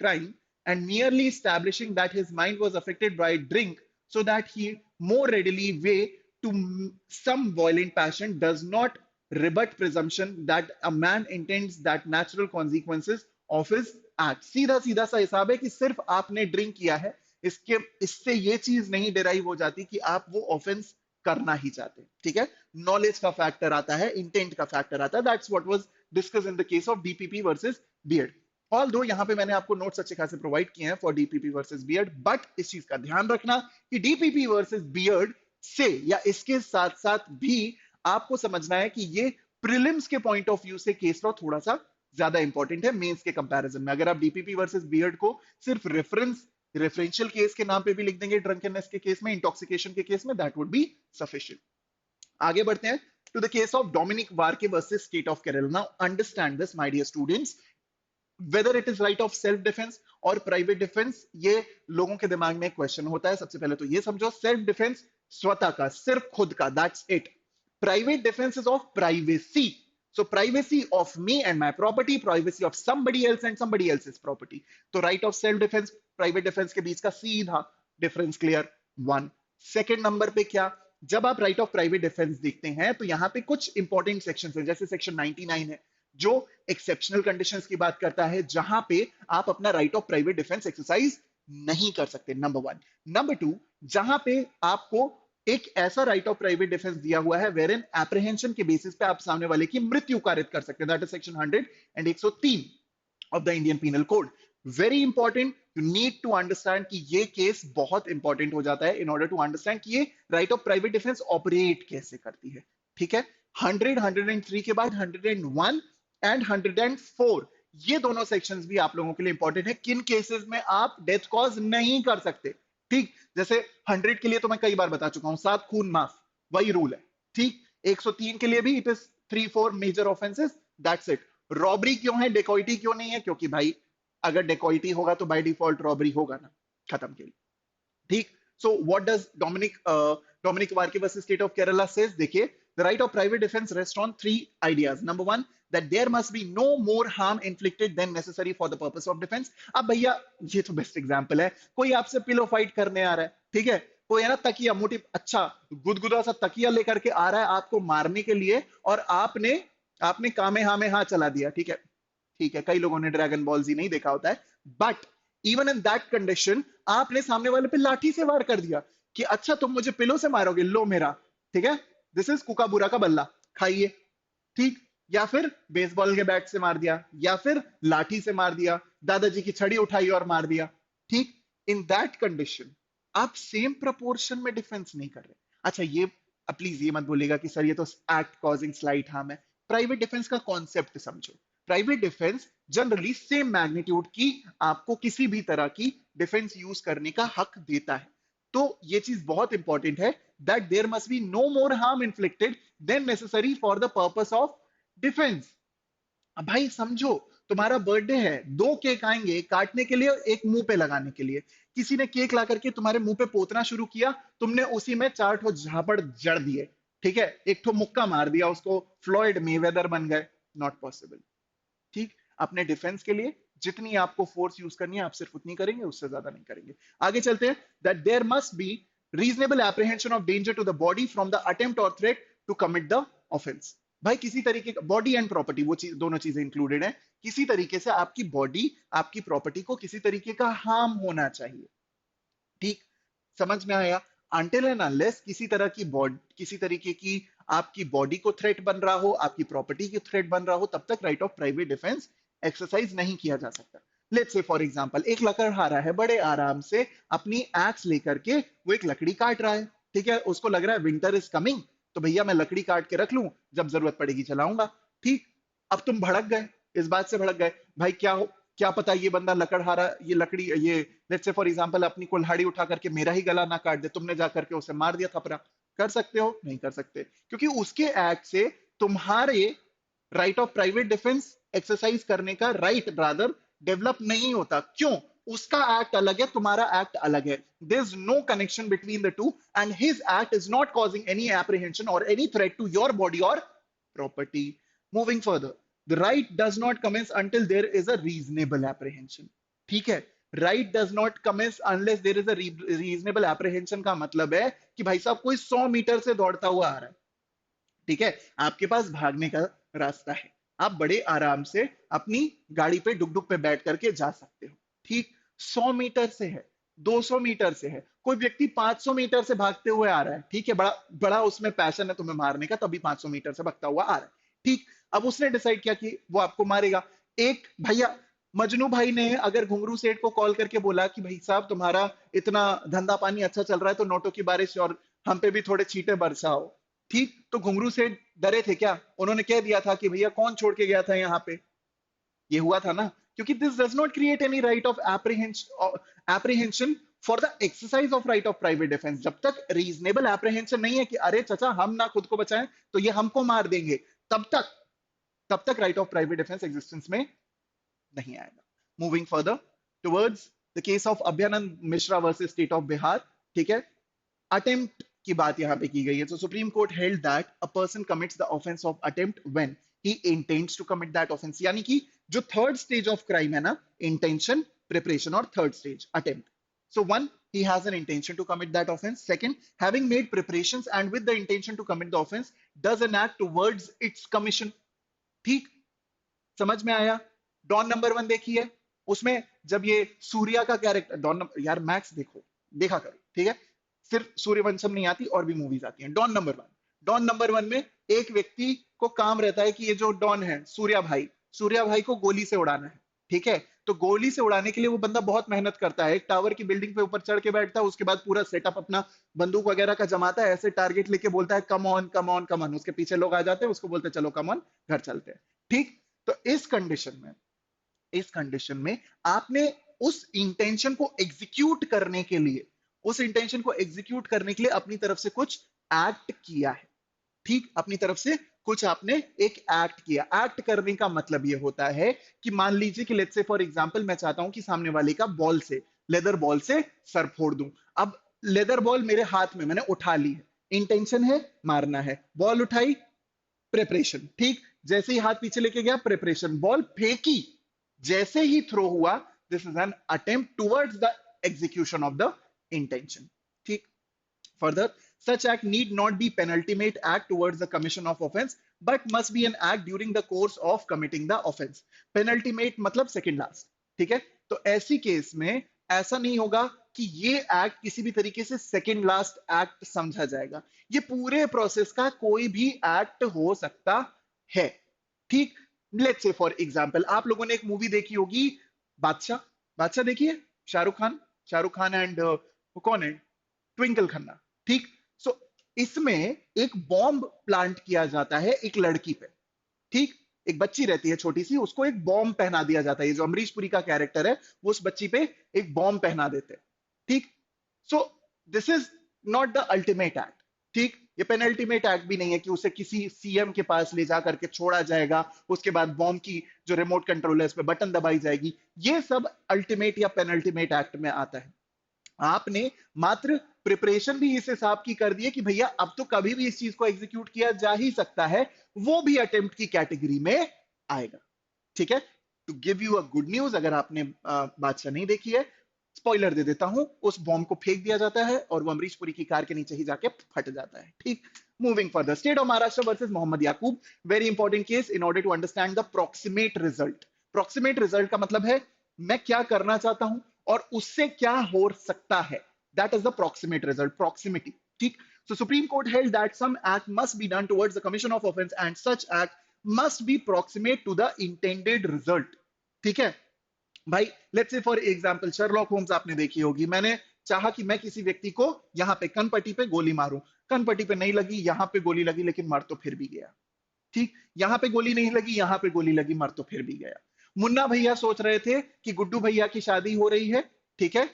Speaker 1: crime, and merely establishing that his mind was affected by drink so that he more readily way to some violent passion does not rebut presumption that a man intends that natural consequences of his act. सीधा सीधा सा हिसाब है कि सिर्फ आपने ड्रिंक किया है, इससे ये चीज नहीं डिराइव हो जाती कि आप वो ऑफेंस करना ही चाहते, ठीक है। नॉलेज का फैक्टर आता है, इंटेंट का फैक्टर आता है। That's what was discuss in the case of DPP versus beard. All दो यहाँ पे मैंने आपको नोट्स अच्छे खासे प्रोवाइड किए हैं for DPP versus beard, but इस चीज का ध्यान रखना कि डीपीपी वर्सेस बियर्ड से या इसके साथ साथ भी आपको समझना है कि ये प्रीलिम्स के पॉइंट ऑफ व्यू से केस लॉ थोड़ा सा ज्यादा इंपॉर्टेंट है मेंस के कंपैरिजन में। अगर आप डीपीपी वर्सेस बियर्ड को सिर्फ रेफरेंशियल केस के नाम पे भी लिख देंगे, ड्रंकननेस के केस में, इंटॉक्सिकेशन के केस में, दैट वुड बी सफिशिएंट। आगे बढ़ते हैं to the case of Dominic Varkey versus state of Kerala. Now understand this my dear students, whether it is right of self defence और प्राइवेट डिफेंस, ये लोगों के दिमाग में क्वेश्चन होता है। सबसे पहले तो ये समझो, सेल्फ डिफेंस स्वतः का, सिर्फ खुद का, that's it. Private defence is of privacy, so privacy of me and my property, privacy of somebody else and somebody else's property. तो right of self defense, private defense के बीच का सीधा difference clear. One second number पे क्या, जब आप राइट ऑफ प्राइवेट डिफेंस देखते हैं तो यहाँ पे कुछ इंपॉर्टेंट सेक्शंस हैं, जैसे सेक्शन 99 है जो एक्सेप्शनल कंडीशंस की बात करता है, जहां पे आप अपना right of private defence exercise नहीं कर सकते, नंबर वन। नंबर टू, जहां पे आपको एक ऐसा राइट ऑफ प्राइवेट डिफेंस दिया हुआ है वेर इन एप्रीहेंशन के बेसिस पे आप सामने वाले की मृत्यु कारित कर सकते हैं, that is section 100 and 103 of the Indian penal code. Very important, you need to understand कि ये केस बहुत इंपॉर्टेंट हो जाता है इन ऑर्डर टू अंडरस्टैंड कि ये right of private defence operate कैसे करती है। ठीक है, 100, 103 के बाद 101 एंड 104, ये दोनों सेक्शंस भी आप लोगों के लिए इंपॉर्टेंट है, किन केसेस में आप डेथ कॉज नहीं कर सकते। ठीक, जैसे 100 के लिए तो मैं कई बार बता चुका हूं, 7 खून माफ, वही रूल है। ठीक, 103 के लिए भी it is 3-4 major offences, that's it. Robbery क्यों है, डेकॉइटी क्यों नहीं है, क्योंकि भाई अगर डेकॉइटी होगा तो बाय डिफॉल्ट रॉबरी होगा ना, खत्म के लिए। ठीक, so what does Dominic Varkey versus state of Kerala says, देखिए, the right of private defense rests on three ideas. Number one, that there must be no more harm inflicted than necessary for the purpose of defense. अब भैया ये तो बेस्ट एग्जांपल है, कोई आपसे पिलो फाइट करने आ रहा है, ठीक है, कोई है ना तकिया, मोटी अच्छा गुदगुदा सा तकिया लेकर के आ रहा है आपको मारने के लिए, और आपने कामे हामे हाँ चला दिया। ठीक है, ठीक है, कई लोगों ने ड्रैगन बॉल जी नहीं देखा होता है, but even in that condition आपने सामने वाले पे लाठी से वार कर दिया कि अच्छा तुम मुझे पिलो से मारोगे, लो मेरा, ठीक है, दिस इज कुकाबूरा का बल्ला, खाइए। ठीक, या फिर बेसबॉल के बैट से मार दिया, या फिर लाठी से मार दिया, दादाजी की छड़ी उठाई और मार दिया। ठीक, इन दैट कंडीशन आप सेम प्रपोर्शन में डिफेंस नहीं कर रहे। अच्छा, ये प्लीज ये मत बोलेगा कि सर ये तो एक्ट कॉजिंग स्लाइट हार्म है। प्राइवेट डिफेंस का कॉन्सेप्ट समझो, private defence generally same magnitude की आपको किसी भी तरह की डिफेंस यूज करने का हक देता है। तो ये चीज बहुत इंपॉर्टेंट है, that there must be no more harm inflicted than necessary for the purpose of defence. अब भाई समझो, तुम्हारा बर्थडे है, 2 केक आएंगे काटने के लिए, एक मुंह पे लगाने के लिए। किसी ने केक ला करके तुम्हारे मुंह पे पोतना शुरू किया, तुमने उसी में 4 ठो झापड़ जड़ दिए, ठीक है, एक ठो मुक्का मार दिया उसको, फ्लॉयड मेवेदर बन गए, नॉट पॉसिबल। ठीक, अपने डिफेंस के लिए जितनी आपको फोर्स यूज करनी है आप सिर्फ उतनी करेंगे, उससे ज्यादा नहीं करेंगे। आगे चलते हैं, that there must be reasonable apprehension of danger to the body from the attempt or threat to commit the offence. भाई किसी तरीके का बॉडी एंड प्रॉपर्टी, वो चीज, दोनों चीजें इंक्लूडेड है, किसी तरीके से आपकी बॉडी, आपकी प्रॉपर्टी को किसी तरीके का हार्म होना चाहिए। ठीक, समझ में आया? अनटिल एंड अनलेस किसी तरह की बॉडी, किसी तरीके की आपकी बॉडी को थ्रेट बन रहा हो, आपकी प्रॉपर्टी की थ्रेट बन रहा हो, तब तक right of private defence exercise नहीं किया जा सकता। लेट्स से फॉर एग्जांपल, एक लकड़हारा है, बड़े आराम से अपनी एक्स लेकर के वो एक लकड़ी काट रहा है, ठीक है, उसको लग रहा है विंटर इज कमिंग, तो भैया मैं लकड़ी काट के रख लूं, जब जरूरत पड़ेगी चलाऊंगा। ठीक, अब तुम भड़क गए, इस बात से भड़क गए, भाई क्या पता ये बंदा लकड़हारा, ये लकड़ी, ये लेट्स से फॉर एग्जांपल अपनी कुल्हाड़ी उठा करके मेरा ही गला ना काट दे, तुमने जा करके उसे मार दिया थपरा। कर सकते हो? नहीं कर सकते, क्योंकि उसके एक्ट से तुम्हारे right of private defence exercise करने का राइट रादर डेवलप नहीं होता। क्यों? उसका एक्ट अलग है, तुम्हारा एक्ट अलग है, there is no connection between the two and his act is not causing any apprehension or any threat to your body or property. Moving further, the right does not commence until there is a reasonable apprehension. ठीक है, right does not commence unless there is a reasonable apprehension का मतलब है कि भाई साहब कोई 100 मीटर से दौड़ता हुआ आ रहा है, ठीक है, आपके पास भागने का रास्ता है, आप बड़े आराम से अपनी गाड़ी पे डुक डुक पे बैठ करके जा सकते हो। ठीक, 100 मीटर से है, 200 मीटर से है, कोई व्यक्ति 500 मीटर से भागते हुए आ रहा है, ठीक है, बड़ा बड़ा उसमें पैशन है तुम्हें मारने का, तभी 500 मीटर से भागता हुआ आ रहा है। ठीक, अब उसने डिसाइड किया कि वो आपको मारेगा। एक भैया मजनू भाई ने अगर घुंगरू सेठ को कॉल करके बोला कि भाई साहब तुम्हारा इतना धंधा पानी अच्छा चल रहा है तो नोटों की बारिश और हम पे भी थोड़े छींटे बरसाओ, ठीक, तो घुंगरू सेठ डरे थे क्या? उन्होंने कह दिया था कि भैया कौन छोड़ के गया था यहाँ पे? ये हुआ था ना, क्योंकि this does not create any right of apprehension for the exercise of right of private defence. जब तक रीजनेबल एप्रीहेंशन नहीं है कि अरे चाचा हम ना खुद को बचाएं तो ये हमको मार देंगे, तब तक right of private defence existence में नहीं आएगा। Moving further towards the case of Abhayanand Mishra versus state of Bihar, ठीक है, अटेम्प्ट की बात यहां पे की गई है। तो Supreme court held that a person commits the offence of attempt when he intends to commit that offence, यानी कि जो थर्ड स्टेज ऑफ क्राइम है ना, इंटेंशन, प्रिपरेशन और third stage attempt. So one, he has an intention to commit that offense. Second, having made preparations and with the intention to commit the offense, does an act towards its commission. ठीक, समझ में आया? डॉन नंबर वन देखिए, उसमें जब ये सूर्या का कैरेक्टर डॉन, यार मैक्स देखो, देखा करो, ठीक है, सिर्फ सूर्यवंशम नहीं आती और भी मूवीज आती हैं। Don number one, Don number one में एक व्यक्ति को काम रहता है कि ये जो डॉन है सूर्या भाई को गोली से उड़ाना है, ठीक है, तो गोली से उड़ाने के लिए वो बंदा बहुत मेहनत करता है, एक टावर की बिल्डिंग पे ऊपर चढ़ के बैठता है, उसके बाद पूरा सेटअप अपना बंदूक वगैरह का जमाता है, ऐसे टारगेट लेके बोलता है come on come on come on, उसके पीछे लोग आ जाते हैं, उसको बोलते हैं चलो कम ऑन घर चलते हैं, ठीक। तो इस कंडीशन में आपने उस इंटेंशन को एग्जीक्यूट करने के लिए अपनी तरफ से कुछ एक्ट किया है, ठीक, अपनी तरफ से कुछ आपने एक एक्ट किया। एक्ट करने का मतलब यह होता है कि मान लीजिए कि लेट्स से फॉर एग्जांपल मैं चाहता हूं कि सामने वाले का लेदर बॉल से सर फोड़ दूं। अब लेदर बॉल मेरे हाथ में मैंने उठा ली है, इंटेंशन है मारना है, बॉल उठाई, प्रिपरेशन, ठीक, जैसे ही हाथ पीछे लेके गया प्रिपरेशन, बॉल फेंकी, जैसे ही थ्रो हुआ, this is an attempt towards the execution of the intention, ठीक। Further, such act need not be penultimate act towards the commission of offense, but must be an act during the course of committing the offense. Penultimate मतलब second last, ठीक है, तो ऐसी केस में ऐसा नहीं होगा कि ये एक्ट किसी भी तरीके से सेकेंड लास्ट एक्ट समझा जाएगा, ये पूरे प्रोसेस का कोई भी एक्ट हो सकता है, ठीक। लेट्स से फॉर एग्जांपल आप लोगों ने एक मूवी देखी होगी बादशाह, देखिए, शाहरुख खान एंड वो कौन है, ट्विंकल खन्ना, ठीक। सो इसमें एक बॉम्ब प्लांट किया जाता है एक लड़की पे, ठीक, एक बच्ची रहती है छोटी सी, उसको एक बॉम्ब पहना दिया जाता है, ये जो अमरीश पुरी का कैरेक्टर है वो उस बच्ची पे एक बॉम्ब पहना देते हैं, ठीक। So this is not the ultimate act, ठीक, ये पेनल्टीमेट एक्ट भी नहीं है कि उसे किसी सीएम के पास ले जा करके छोड़ा जाएगा, उसके बाद बॉम्ब की जो रिमोट कंट्रोल है उस पर बटन दबाई जाएगी, ये सब अल्टीमेट या पेनल्टीमेट एक्ट में आता है। आपने मात्र प्रिपरेशन भी इस हिसाब की कर दी है कि भैया अब तो कभी भी इस चीज को एग्जीक्यूट किया जा ही सकता है, वो भी अटेम्प्ट की कैटेगरी में आएगा, ठीक है। To give you a good news, अगर आपने बादशाह नहीं देखी है, स्पॉइलर दे देता हूं, उस बॉम्ब को फेंक दिया जाता है और वो अमरीश पुरी की कार के नीचे ही जाके फट जाता है, ठीक। Moving further, State of Maharashtra versus Mohammad Yakub, very important case in order to understand the proximate result. Proximate result का मतलब है मैं क्या करना चाहता हूं और उससे क्या हो सकता है, that is the proximate result, proximity, ठीक। So Supreme Court held that some act must be done towards the commission of offense and such act must be proximate to the intended result, ठीक है भाई। Let's say for example Sherlock Holmes आपने देखी होगी, मैंने चाहा कि मैं किसी व्यक्ति को यहाँ पे कनपट्टी पे गोली मारूं, कनपट्टी पे नहीं लगी, यहाँ पे गोली लगी, लेकिन मर तो फिर भी गया, ठीक, यहाँ पे गोली नहीं लगी, यहाँ पे गोली लगी, मर तो फिर भी गया। मुन्ना भैया सोच रहे थे कि गुड्डू भैया की शादी हो रही है, ठीक है,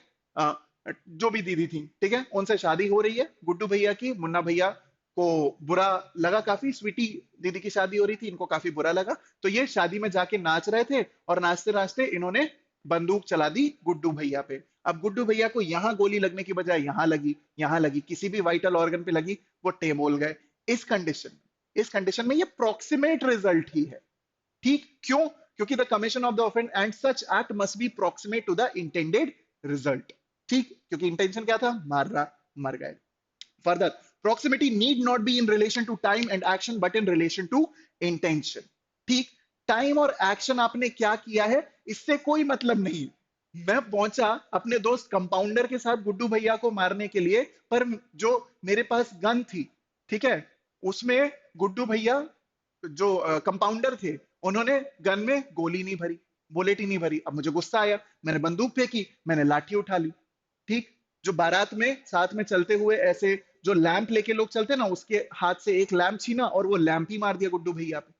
Speaker 1: जो भी दीदी थी, ठीक है, उनसे शादी हो रही है गुड्डू भैया की, मुन्ना भैया को बुरा लगा काफी, स्वीटी दीदी की शादी हो रही थी, इनको काफी बुरा लगा, तो ये शादी में जाके नाच रहे थे और नाचते नाचते इन्होंने बंदूक चला दी गुड्डू भैया पे। अब गुड्डू भैया को यहां गोली लगने की बजाय यहां लगी, किसी भी वाइटल ऑर्गन पे लगी, वो टेमोल गए। इस कंडीशन में ये प्रोक्सीमेट रिजल्ट ही है, ठीक, क्यों, क्योंकि the commission of the offence and such act must be proximate to the intended result, ठीक, क्योंकि इंटेंशन क्या था, मारना, मर गए। Further, proximity need not be in relation to time and action but in relation to intention, ठीक, टाइम और एक्शन आपने क्या किया है इससे कोई मतलब नहीं। मैं पहुंचा अपने दोस्त कंपाउंडर के साथ गुड्डू भैया को मारने के लिए, पर जो मेरे पास गन थी, ठीक है, उसमें गुड्डू भैया जो कंपाउंडर थे उन्होंने गन में गोली नहीं भरी, बुलेट ही नहीं भरी। अब मुझे गुस्सा आया, मैंने बंदूक फेंकी, मैंने लाठी उठा ली। ठीक, जो बारात में साथ में चलते हुए ऐसे जो लैंप लेके लोग चलते ना, उसके हाथ से एक लैंप छीना और वो लैंप ही मार दिया गुड्डू भैया पे।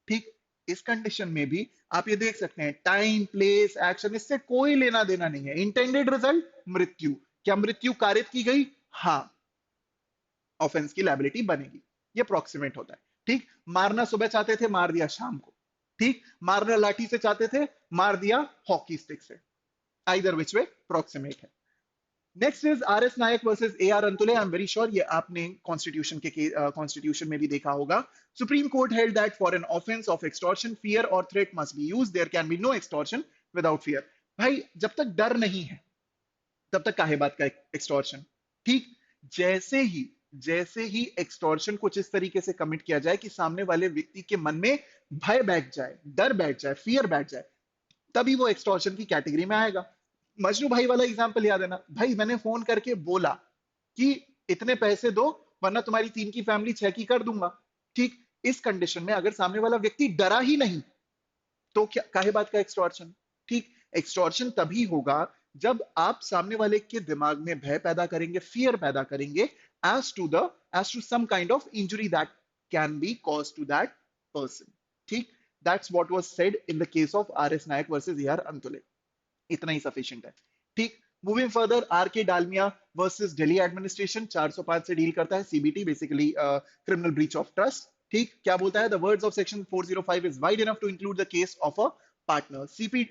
Speaker 1: ठीक, इस कंडीशन में भी आप ये देख सकते हैं, टाइम, प्लेस, एक्शन, इससे कोई लेना देना नहीं है। इंटेंडेड रिजल्ट मृत्यु। क्या मृत्यु कारित की गई? हाँ, ऑफेंस की लायबिलिटी बनेगी। ये प्रोक्सीमेट होता है। ठीक, मारना सुबह चाहते थे, मार दिया शाम को। ठीक, मारना लाठी से चाहते थे, मार दिया हॉकी स्टिक से। आइदर विच वे प्रोक्सीमेट है। Next is R S Nayak versus A R Antulay. I am very sure ये आपने कॉन्स्टिट्यूशन में भी देखा होगा। Supreme court held that for an offence of extortion fear or threat must be used, there can be no extortion without fear. भाई जब तक डर नहीं है तब तक काहे बात का एक्सटॉर्शन। ठीक, जैसे ही एक्सटॉर्शन कुछ इस तरीके से कमिट किया जाए कि सामने वाले व्यक्ति के मन में भय बैठ जाए, डर बैठ जाए, फियर बैठ जाए, तभी वो एक्सटॉर्शन की कैटेगरी में आएगा। मजनू भाई वाला एग्जांपल याद है ना भाई, मैंने फोन करके बोला कि इतने पैसे दो वरना तुम्हारी 3 की फैमिली 6 की कर दूंगा। ठीक, इस कंडीशन में अगर सामने वाला व्यक्ति डरा ही नहीं तो क्या काहे बात का एक्सटॉर्शन। ठीक, एक्सटॉर्शन तभी होगा जब आप सामने वाले के दिमाग में भय पैदा करेंगे, फियर पैदा करेंगे as to some kind of injury that can be caused to that person. ठीक, that's what was said in the case of RS Nayak versus AR Antulay. इतना ही सफिशिएंट है। ठीक, मूविंग फर्दर, आर के डालमिया वर्सेस दिल्ली एडमिनिस्ट्रेशन 405 से डील करता है। CBT basically criminal breach of trust. ठीक, क्या बोलता है? The words of section 405 is wide enough to include the case of a partner.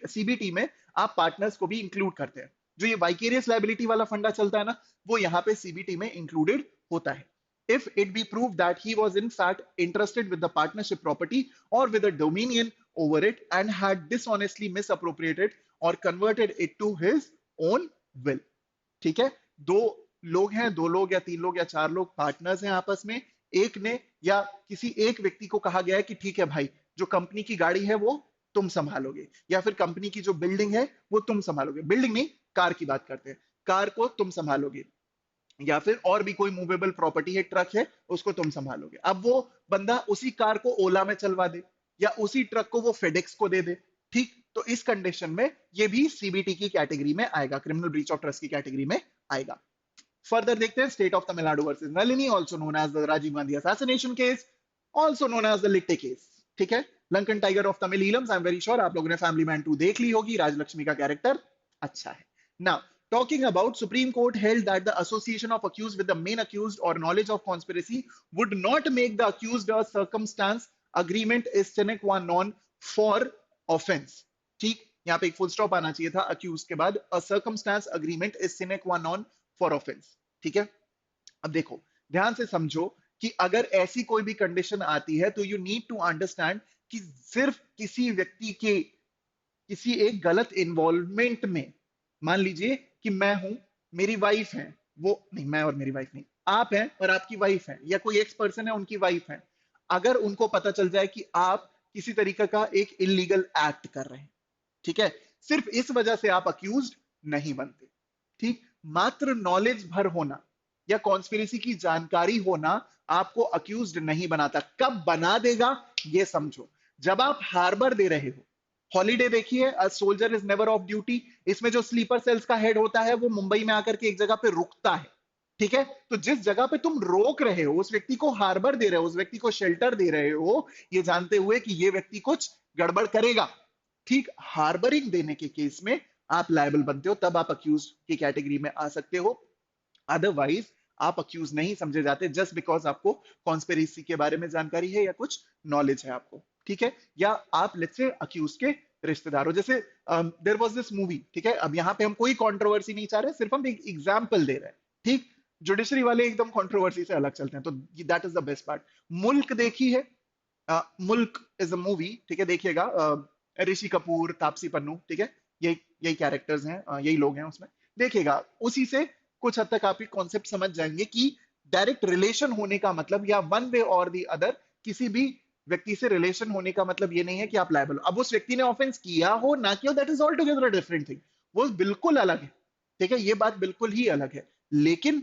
Speaker 1: CBT में आप पार्टनर्स को भी इंक्लूड करते हैं। जो ये वाइकेरियस लायबिलिटी वाला फंडा चलता है ना, वो यहाँ पे सीबीटी में इंक्लूडेड होता है। If it be proved that he was in fact interested with the partnership property or with a dominion over it and had dishonestly misappropriated or converted it to his own will. ठीक है, दो लोग हैं, 2 लोग या 3 लोग या 4 लोग पार्टनर्स हैं आपस में। एक ने या किसी एक व्यक्ति को कहा गया है कि ठीक है भाई, जो कंपनी की गाड़ी है वो तुम संभालोगे, या फिर कंपनी की जो बिल्डिंग है वो तुम संभालोगे। बिल्डिंग नहीं, कार की बात करते हैं, कार को तुम संभालोगे, या फिर और भी कोई मूवेबल प्रॉपर्टी है, ट्रक है, उसको तुम संभालोगे। अब वो बंदा उसी कार को ओला में चलवा दे या उसी ट्रक को वो फेडेक्स को दे दे। ठीक, तो इस कंडीशन में ये भी सीबीटी की कैटेगरी में आएगा, क्रिमिनल ब्रीच ऑफ ट्रस्ट की कैटेगरी में आएगा। फर्दर देखते हैं, state of Tamil Nadu versus Nalini, also known as the Rajiv Gandhi assassination case, also known as the LTTE case. ठीक है, Lankan tiger of Tamil Eelams. I am very sure आप लोगों ने फैमिली मैन 2 देख ली होगी, राजलक्ष्मी का कैरेक्टर अच्छा है। Now talking about, Supreme Court held that the association of accused with the main accused or knowledge of conspiracy would not make the accused a circumstance agreement is sine qua non for offense. ठीक, यहाँ पे एक फुल स्टॉप आना चाहिए था accused के बाद, a circumstance agreement is sine qua non for offense. ठीक है, अब देखो ध्यान से समझो कि अगर ऐसी कोई भी कंडीशन आती है तो यू नीड टू अंडरस्टैंड कि सिर्फ किसी व्यक्ति के किसी एक गलत इन्वॉल्वमेंट में, मान लीजिए कि मैं हूं, मेरी वाइफ है, वो नहीं, मैं और मेरी वाइफ नहीं, आप हैं और आपकी वाइफ है, या कोई एक्स पर्सन है उनकी वाइफ है, अगर उनको पता चल जाए कि आप किसी तरीके का एक इलीगल एक्ट कर रहे हैं, ठीक है, सिर्फ इस वजह से आप अक्यूज्ड नहीं बनते। ठीक, मात्र नॉलेज भर होना या कॉन्स्पिरेसी की जानकारी होना आपको अक्यूज्ड नहीं बनाता। कब बना देगा ये समझो, जब आप हार्बर दे रहे हो। हॉलीडे देखिए, a soldier is never of duty, इसमें जो स्लीपर सेल्स का हेड होता है वो मुंबई में आकर के एक जगह पे रुकता है। ठीक है, तो जिस जगह पे तुम रोक रहे हो, उस व्यक्ति को हार्बर दे रहे हो, उस व्यक्ति को शेल्टर दे रहे हो, ये जानते हुए कि ये व्यक्ति कुछ गड़बड़ करेगा। ठीक, हार्बरिंग देने के केस में आप लायबल बनते हो, तब आप अक्यूज की कैटेगरी में आ सकते हो। अदरवाइज आप अक्यूज नहीं समझे जाते जस्ट बिकॉज आपको कॉन्स्पिरेसी के बारे में जानकारी है या कुछ नॉलेज है आपको। ठीक है, या आप लेट्स से अक्यूज के रिश्तेदार हो, जैसे देयर वाज दिस मूवी। ठीक है, अब यहाँ पे हम कोई कंट्रोवर्सी नहीं चाह रहे, सिर्फ हम एक एग्जांपल दे रहे हैं। ठीक, जुडिशरी वाले एकदम कंट्रोवर्सी से अलग चलते हैं, तो that is the best part. मुल्क देखी है? मुल्क इज अ मूवी, ठीक है, देखिएगा, ऋषि कपूर, तापसी पन्नू, ठीक है, यही यही कैरेक्टर्स हैं, यही लोग हैं उसमें, देखिएगा। उसी से कुछ हद तक आप ये कॉन्सेप्ट समझ जाएंगे कि डायरेक्ट रिलेशन होने का मतलब, या वन वे और दी अदर किसी भी व्यक्ति से रिलेशन होने का मतलब ये नहीं है कि आप लायबल हो। अब उस व्यक्ति ने ऑफेंस किया हो ना किया हो, that is all together a different thing, वो बिल्कुल अलग है। ठीक है, ये बात बिल्कुल ही अलग है। लेकिन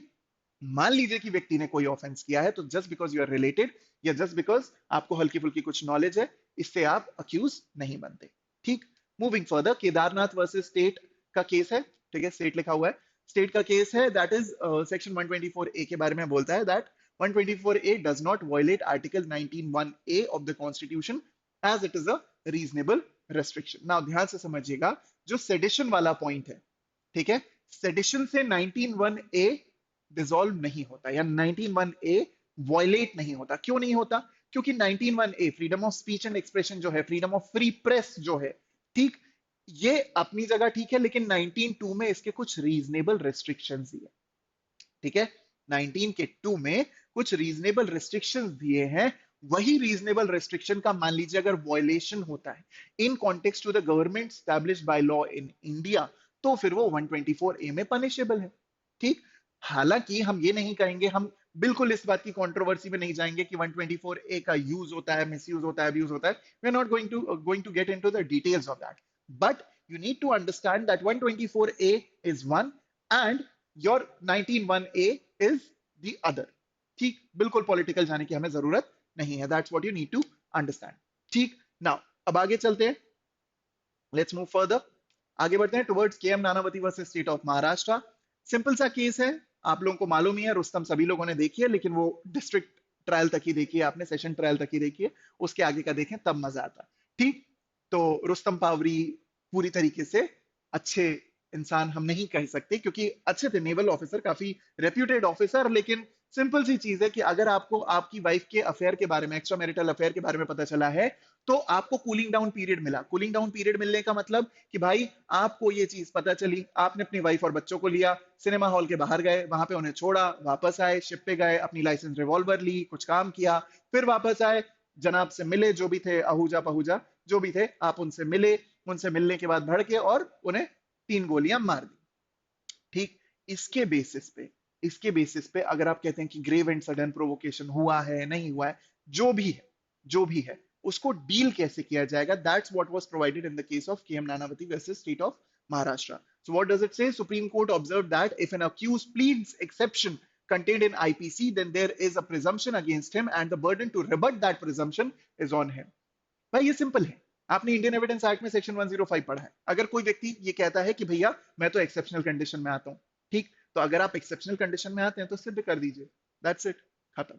Speaker 1: मान लीजिए कि व्यक्ति ने कोई ऑफेंस किया है, तो just because you are related या जस्ट बिकॉज आपको हल्की फुल्की कुछ नॉलेज है, इससे आप अक्यूज नहीं बनते। ठीक, moving further, Kedarnath versus state का केस है, ठीक है, स्टेट लिखा हुआ है, स्टेट का केस है, दैट इज सेक्शन 124A के बारे में बोलता है that 124A does not violate article 19(1)A of the constitution as it is a reasonable restriction. Now ध्यान से समझिएगा, जो सेडिशन वाला पॉइंट है, ठीक है, सेडिशन से 19(1)A डिसॉल्व नहीं होता या 19(1)A वायलेट नहीं होता। क्यों नहीं होता? क्योंकि 19(1)A freedom of speech and expression जो है, फ्रीडम ऑफ फ्री प्रेस जो है, ठीक, ये अपनी जगह ठीक है, लेकिन 19(2) में इसके कुछ रीजनेबल रेस्ट्रिक्शंस दिए, ठीक है, 19 के 2 में कुछ रीजनेबल रिस्ट्रिक्शंस दिए हैं। वही रीजनेबल रिस्ट्रिक्शन का मान लीजिए अगर वायलेशन होता है in context to the government established by law in India, तो फिर वो 124A में पनिशेबल है, ठीक। हालांकि हम ये नहीं कहेंगे, हम बिल्कुल इस बात की कंट्रोवर्सी में नहीं जाएंगे कि 124A का यूज होता है, मिसयूज होता है, अब्यूज होता है। We are not going to get into the details of that, but you need to understand that 124A is one and your 19(1)A is the other, ठीक, बिल्कुल पॉलिटिकल जाने की हमें जरूरत नहीं है, that's what you need to understand, ठीक। नाउ अब आगे चलते हैं, लेट्स मूव फर्दर, आगे बढ़ते हैं towards KM Nanavati versus state of Maharashtra. Simple सा केस है, आप लोगों को मालूम ही है, रुस्तम सभी लोगों ने देखी है, लेकिन वो डिस्ट्रिक्ट ट्रायल तक ही देखी है आपने, सेशन ट्रायल तक ही देखी है, उसके आगे का देखें तब मजा आता, ठीक। तो रुस्तम पावरी पूरी तरीके से अच्छे इंसान हम नहीं कह सकते, क्योंकि अच्छे थे, नेवल ऑफिसर, काफी रेप्यूटेड ऑफिसर, लेकिन सिंपल सी चीज है कि अगर आपको आपकी वाइफ के अफेयर के बारे में, एक्स्ट्रा मैरिटल अफेयर के बारे में पता चला है, तो आपको कूलिंग डाउन पीरियड मिला। कूलिंग डाउन पीरियड मिलने का मतलब कि भाई आपको ये चीज पता चली, आपने अपनी वाइफ और बच्चों को लिया, सिनेमा हॉल के बाहर गए, वहां पे उन्हें छोड़ा, वापस आए, शिप पे गए, अपनी लाइसेंस रिवॉल्वर ली, कुछ काम किया, फिर वापस आए, जनाब से मिले, जो भी थे, आहूजा पहूजा जो भी थे, आप उनसे मिले, उनसे मिलने के बाद भड़के और उन्हें 3 गोलियां मार दी, ठीक। इसके बेसिस पे अगर आप कहते हैं कि ग्रेव एंड सडन प्रोवोकेशन हुआ है, नहीं हुआ है, जो भी है, जो भी है, उसको डील कैसे किया जाएगा, that's what was provided in the case of KM Nanavati versus state of Maharashtra. So what does it say? Supreme court observe that if an accused pleads exception contained in IPC, then there is a presumption against him and the burden to rebut that presumption is on him. भाई ये सिंपल है, आपने इंडियन एविडेंस एक्ट में सेक्शन 105 पढ़ा है। अगर कोई व्यक्ति ये कहता है कि भैया मैं तो एक्सेप्शनल कंडीशन में आता हूं, ठीक, तो अगर आप एक्सेप्शनल कंडीशन में आते हैं तो सिद्ध कर दीजिए, दैट्स इट, खत्म।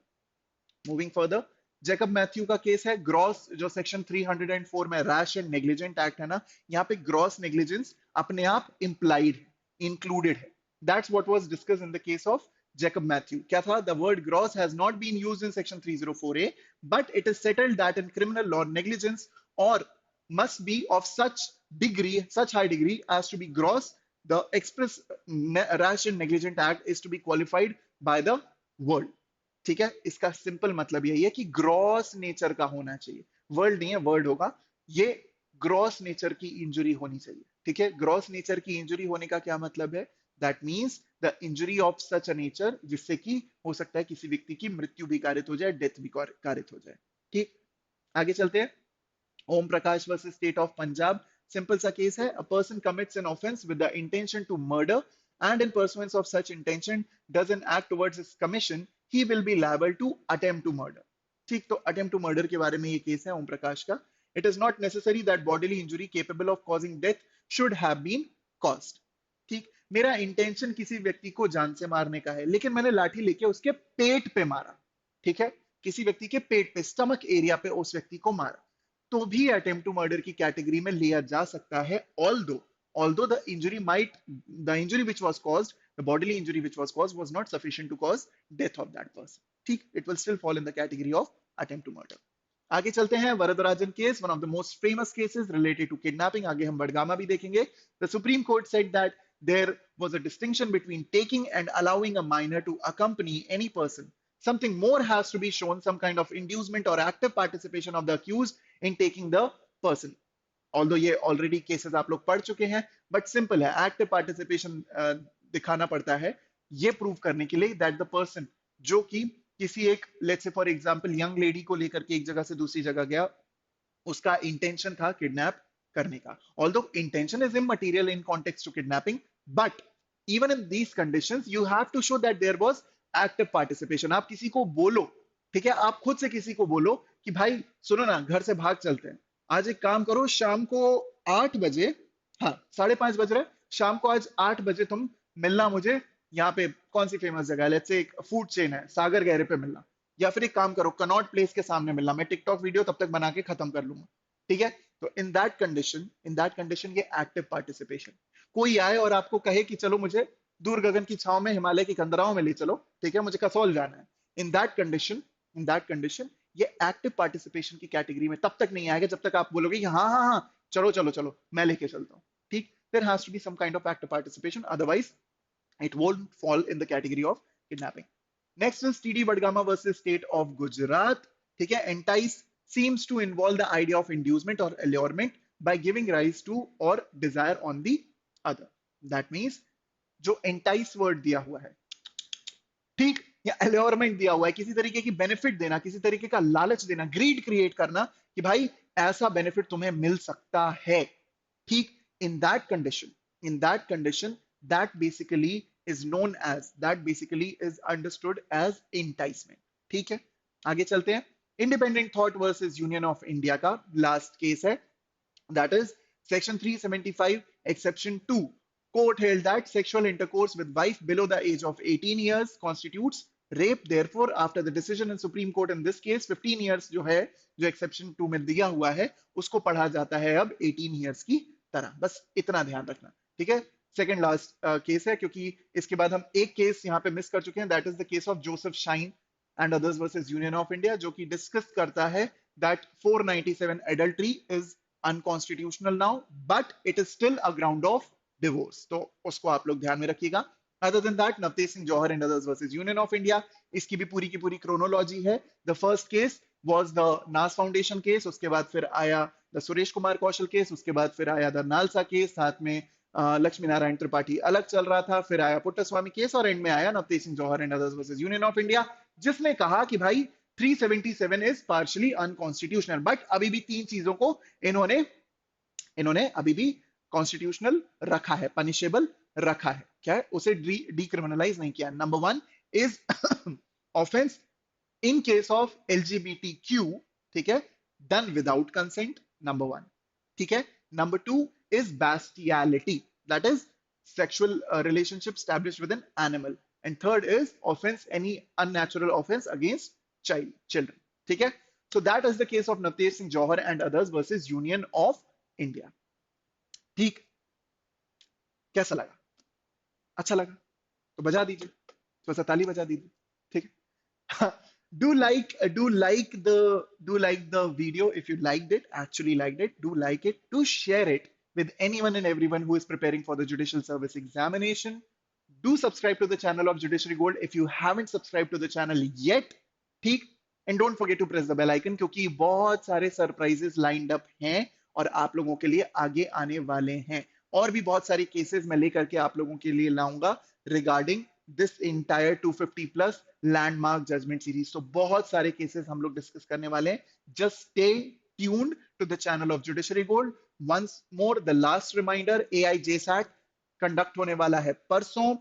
Speaker 1: मूविंग फर्दर, जैकब मैथ्यू का केस है, ग्रॉस जो सेक्शन 304 में रैश एंड नेग्लिजेंट एक्ट है ना, यहाँ पे ग्रॉस नेग्लिजेंस अपने आप इंप्लाइड है, इंक्लूडेड है, that's what was discussed in the case of Jacob Matthew. क्या था? The word gross has not been used in section 304A, but it is settled that in criminal law negligence or must be of such degree, such high degree as to be gross. The express rash and negligent act is to be qualified by the word. ठीक है, इसका सिंपल मतलब यही है कि ग्रॉस नेचर का होना चाहिए, वर्ल्ड नहीं है, वर्ड होगा, ये ग्रॉस नेचर की इंजुरी होनी चाहिए, ठीक है। ग्रॉस नेचर की इंजुरी होने का क्या मतलब है? That means the injury of such a nature, जिससे कि हो सकता है किसी व्यक्ति की मृत्यु भी कारित हो जाए, डेथ भी कारित हो जाए, ठीक। आगे चलते हैं, Om Prakash versus state of Punjab. Simple सा केस है, a person commits an offence with the intention to murder and in pursuance of such intention does an act towards its commission, he will be liable to attempt to murder, ठीक। तो attempt to murder के बारे में ये केस है ओम प्रकाश का। It is not necessary that bodily injury capable of causing death should have been caused, ठीक। मेरा इंटेंशन किसी व्यक्ति को जान से मारने का है, लेकिन मैंने लाठी लेके उसके पेट पे मारा, ठीक है, किसी व्यक्ति के पेट पे, स्टमक एरिया पे उस व्यक्ति को मारा, तो भी अटेम्प्ट टू मर्डर की कैटेगरी में लिया जा सकता है, although the injury which was caused, the bodily injury which was caused was not sufficient to cause death of that person, ठीक, it will still fall in the category of attempt to murder। आगे चलते हैं, Varadarajan case, one of the most famous cases related to kidnapping, आगे हम बड़गामा भी देखेंगे। The Supreme Court said that there was a distinction between taking and allowing a minor to accompany any person. Something more has to be shown, some kind of inducement or active participation of the accused in taking the person. Although ये ऑलरेडी केसेस आप लोग पढ़ चुके हैं, बट सिंपल है, एक्टिव पार्टिसिपेशन दिखाना पड़ता है ये प्रूव करने के लिए दैट द पर्सन जो कि किसी एक, let's say for example young lady को लेकर के एक जगह से दूसरी जगह गया, उसका इंटेंशन था किडनैप करने का। Although intention is immaterial in context to kidnapping, but even in these conditions you have to show that there was active participation. आप किसी को बोलो, ठीक है, आप खुद से किसी को बोलो कि भाई सुनो ना, घर से भाग चलते हैं, आज एक काम करो, शाम को 8 बजे, हाँ 5:30 बज रहे हैं, शाम को आज 8 बजे तुम मिलना मुझे यहाँ पे। कौन सी फेमस जगह है, लेट्स से एक फूड चेन है, सागर गहरे पे मिलना, या फिर एक काम करो कनॉट प्लेस के सामने मिलना, मैं टिकटॉक वीडियो तब तक बना के खत्म कर लूंगा, ठीक है। तो इन दैट कंडीशन ये एक्टिव पार्टिसिपेशन। कोई आए और आपको कहे कि चलो मुझे दूर गगन की छाव में हिमालय की कंदराओं में ले चलो, ठीक है, मुझे कसौल जाना है, इन दैट कंडीशन ये एक्टिव पार्टिसिपेशन की कैटेगरी में तब तक नहीं आएगा जब तक आप बोलोगे कि हाँ हाँ हाँ चलो चलो चलो मैं लेके चलता हूँ, ठीक। There has to be some kind of active participation, otherwise it won't fall in the category of kidnapping. Next is TD Vadgama versus State of Gujarat. ठीक है, entice seems to involve the idea of inducement or allurement by giving rise to or desire on the other. That means जो entice word दिया हुआ है, ठीक, या allurement दिया हुआ है, किसी तरीके की बेनिफिट देना, किसी तरीके का लालच देना, ग्रीड क्रिएट करना कि भाई ऐसा बेनिफिट तुम्हें मिल सकता है, ठीक। In that condition that basically is understood as enticement, ठीक है। आगे चलते हैं, independent thought versus union of India का लास्ट केस है, that is section 375 exception 2. Court held that sexual intercourse with wife below the age of 18 years constitutes rape. Therefore, after the decision in Supreme Court in this case, 15 years जो है, जो exception 2 में दिया हुआ है, उसको पढ़ा जाता है अब 18 years की तरह। बस इतना ध्यान रखना, ठीक है। सेकेंड लास्ट केस है, क्योंकि इसके बाद हम एक केस यहाँ पे मिस कर चुके हैं, that is the case of Joseph Shine and others versus union of India, जो कि डिस्कस करता है that 497 adultery is unconstitutional now but it is still a ground of divorce, तो उसको आप लोग ध्यान में रखिएगा। Other than that, Navtej Singh Johar and others versus union of India, इसकी भी पूरी की पूरी क्रोनोलॉजी है। The first case was the Naz Foundation case, उसके बाद फिर आया the Suresh Kumar Kaushal case, उसके बाद फिर आया द नालसा केस, साथ में लक्ष्मी नारायण त्रिपाठी अलग चल रहा था, फिर आया पुट्टस्वामी केस और एंड में आया Navtej Singh Johar and others versus union of India, जिसने कहा कि भाई 377 इज पार्शियली अनकॉन्स्टिट्यूशनल, बट अभी भी तीन चीजों को इन्होंने इन्होंने अभी भी कॉन्स्टिट्यूशनल रखा है, पनिशेबल रखा है, क्या है, उसे डीक्रिमिनलाइज नहीं किया। Number 1 is offence in case of LGBTQ, ठीक है, डन विदाउट कंसेंट, नंबर 1, ठीक है। Number 2 is bestiality, that is sexual relationship established with an animal, and third is offense, any unnatural offense against children, ठीक है। So that is the case of Navtej Singh Johar and others versus Union of India, ठीक। कैसा लगा? अच्छा लगा तो बजा दीजिए, थोड़ा सा ताली बजा दीजिए, ठीक है। Do like the video if you liked it, actually liked it. Do like it, do share it with anyone and everyone who is preparing for the judicial service examination. Do subscribe to the channel of Judiciary Gold if you haven't subscribed to the channel yet, ठीक। and don't forget to press the bell icon, क्योंकि बहुत सारे सरप्राइजेस लाइंड अप हैं और आप लोगों के लिए आगे आने वाले हैं, और भी बहुत सारे केसेस मैं लेकर के आप लोगों के लिए लाऊंगा regarding this entire 250 plus landmark judgment series. तो बहुत सारे केसेस हम लोग डिस्कस करने वाले हैं, just stay tuned to the channel of Judiciary Gold. Once more the last reminder, AIJSAT conduct होने वाला है परसों,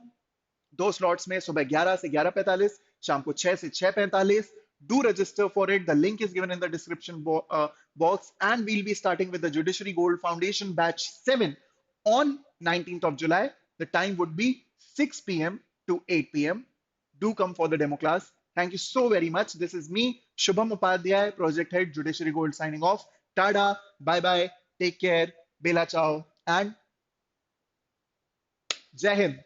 Speaker 1: 2 स्लॉट्स में, सुबह 11 से 11:45, शाम को 6 से 6:45। Do register for it. The link is given in the description box, and we'll be starting with the Judiciary Gold Foundation Batch 7 on 19th of July. The time would be 6 p.m. to 8 p.m. Do come for the demo class. Thank you so very much. This is me, Shubham Upadhyay, Project Head, Judiciary Gold, signing off. Tada, bye bye, take care, Bela Ciao, and Jai Hind.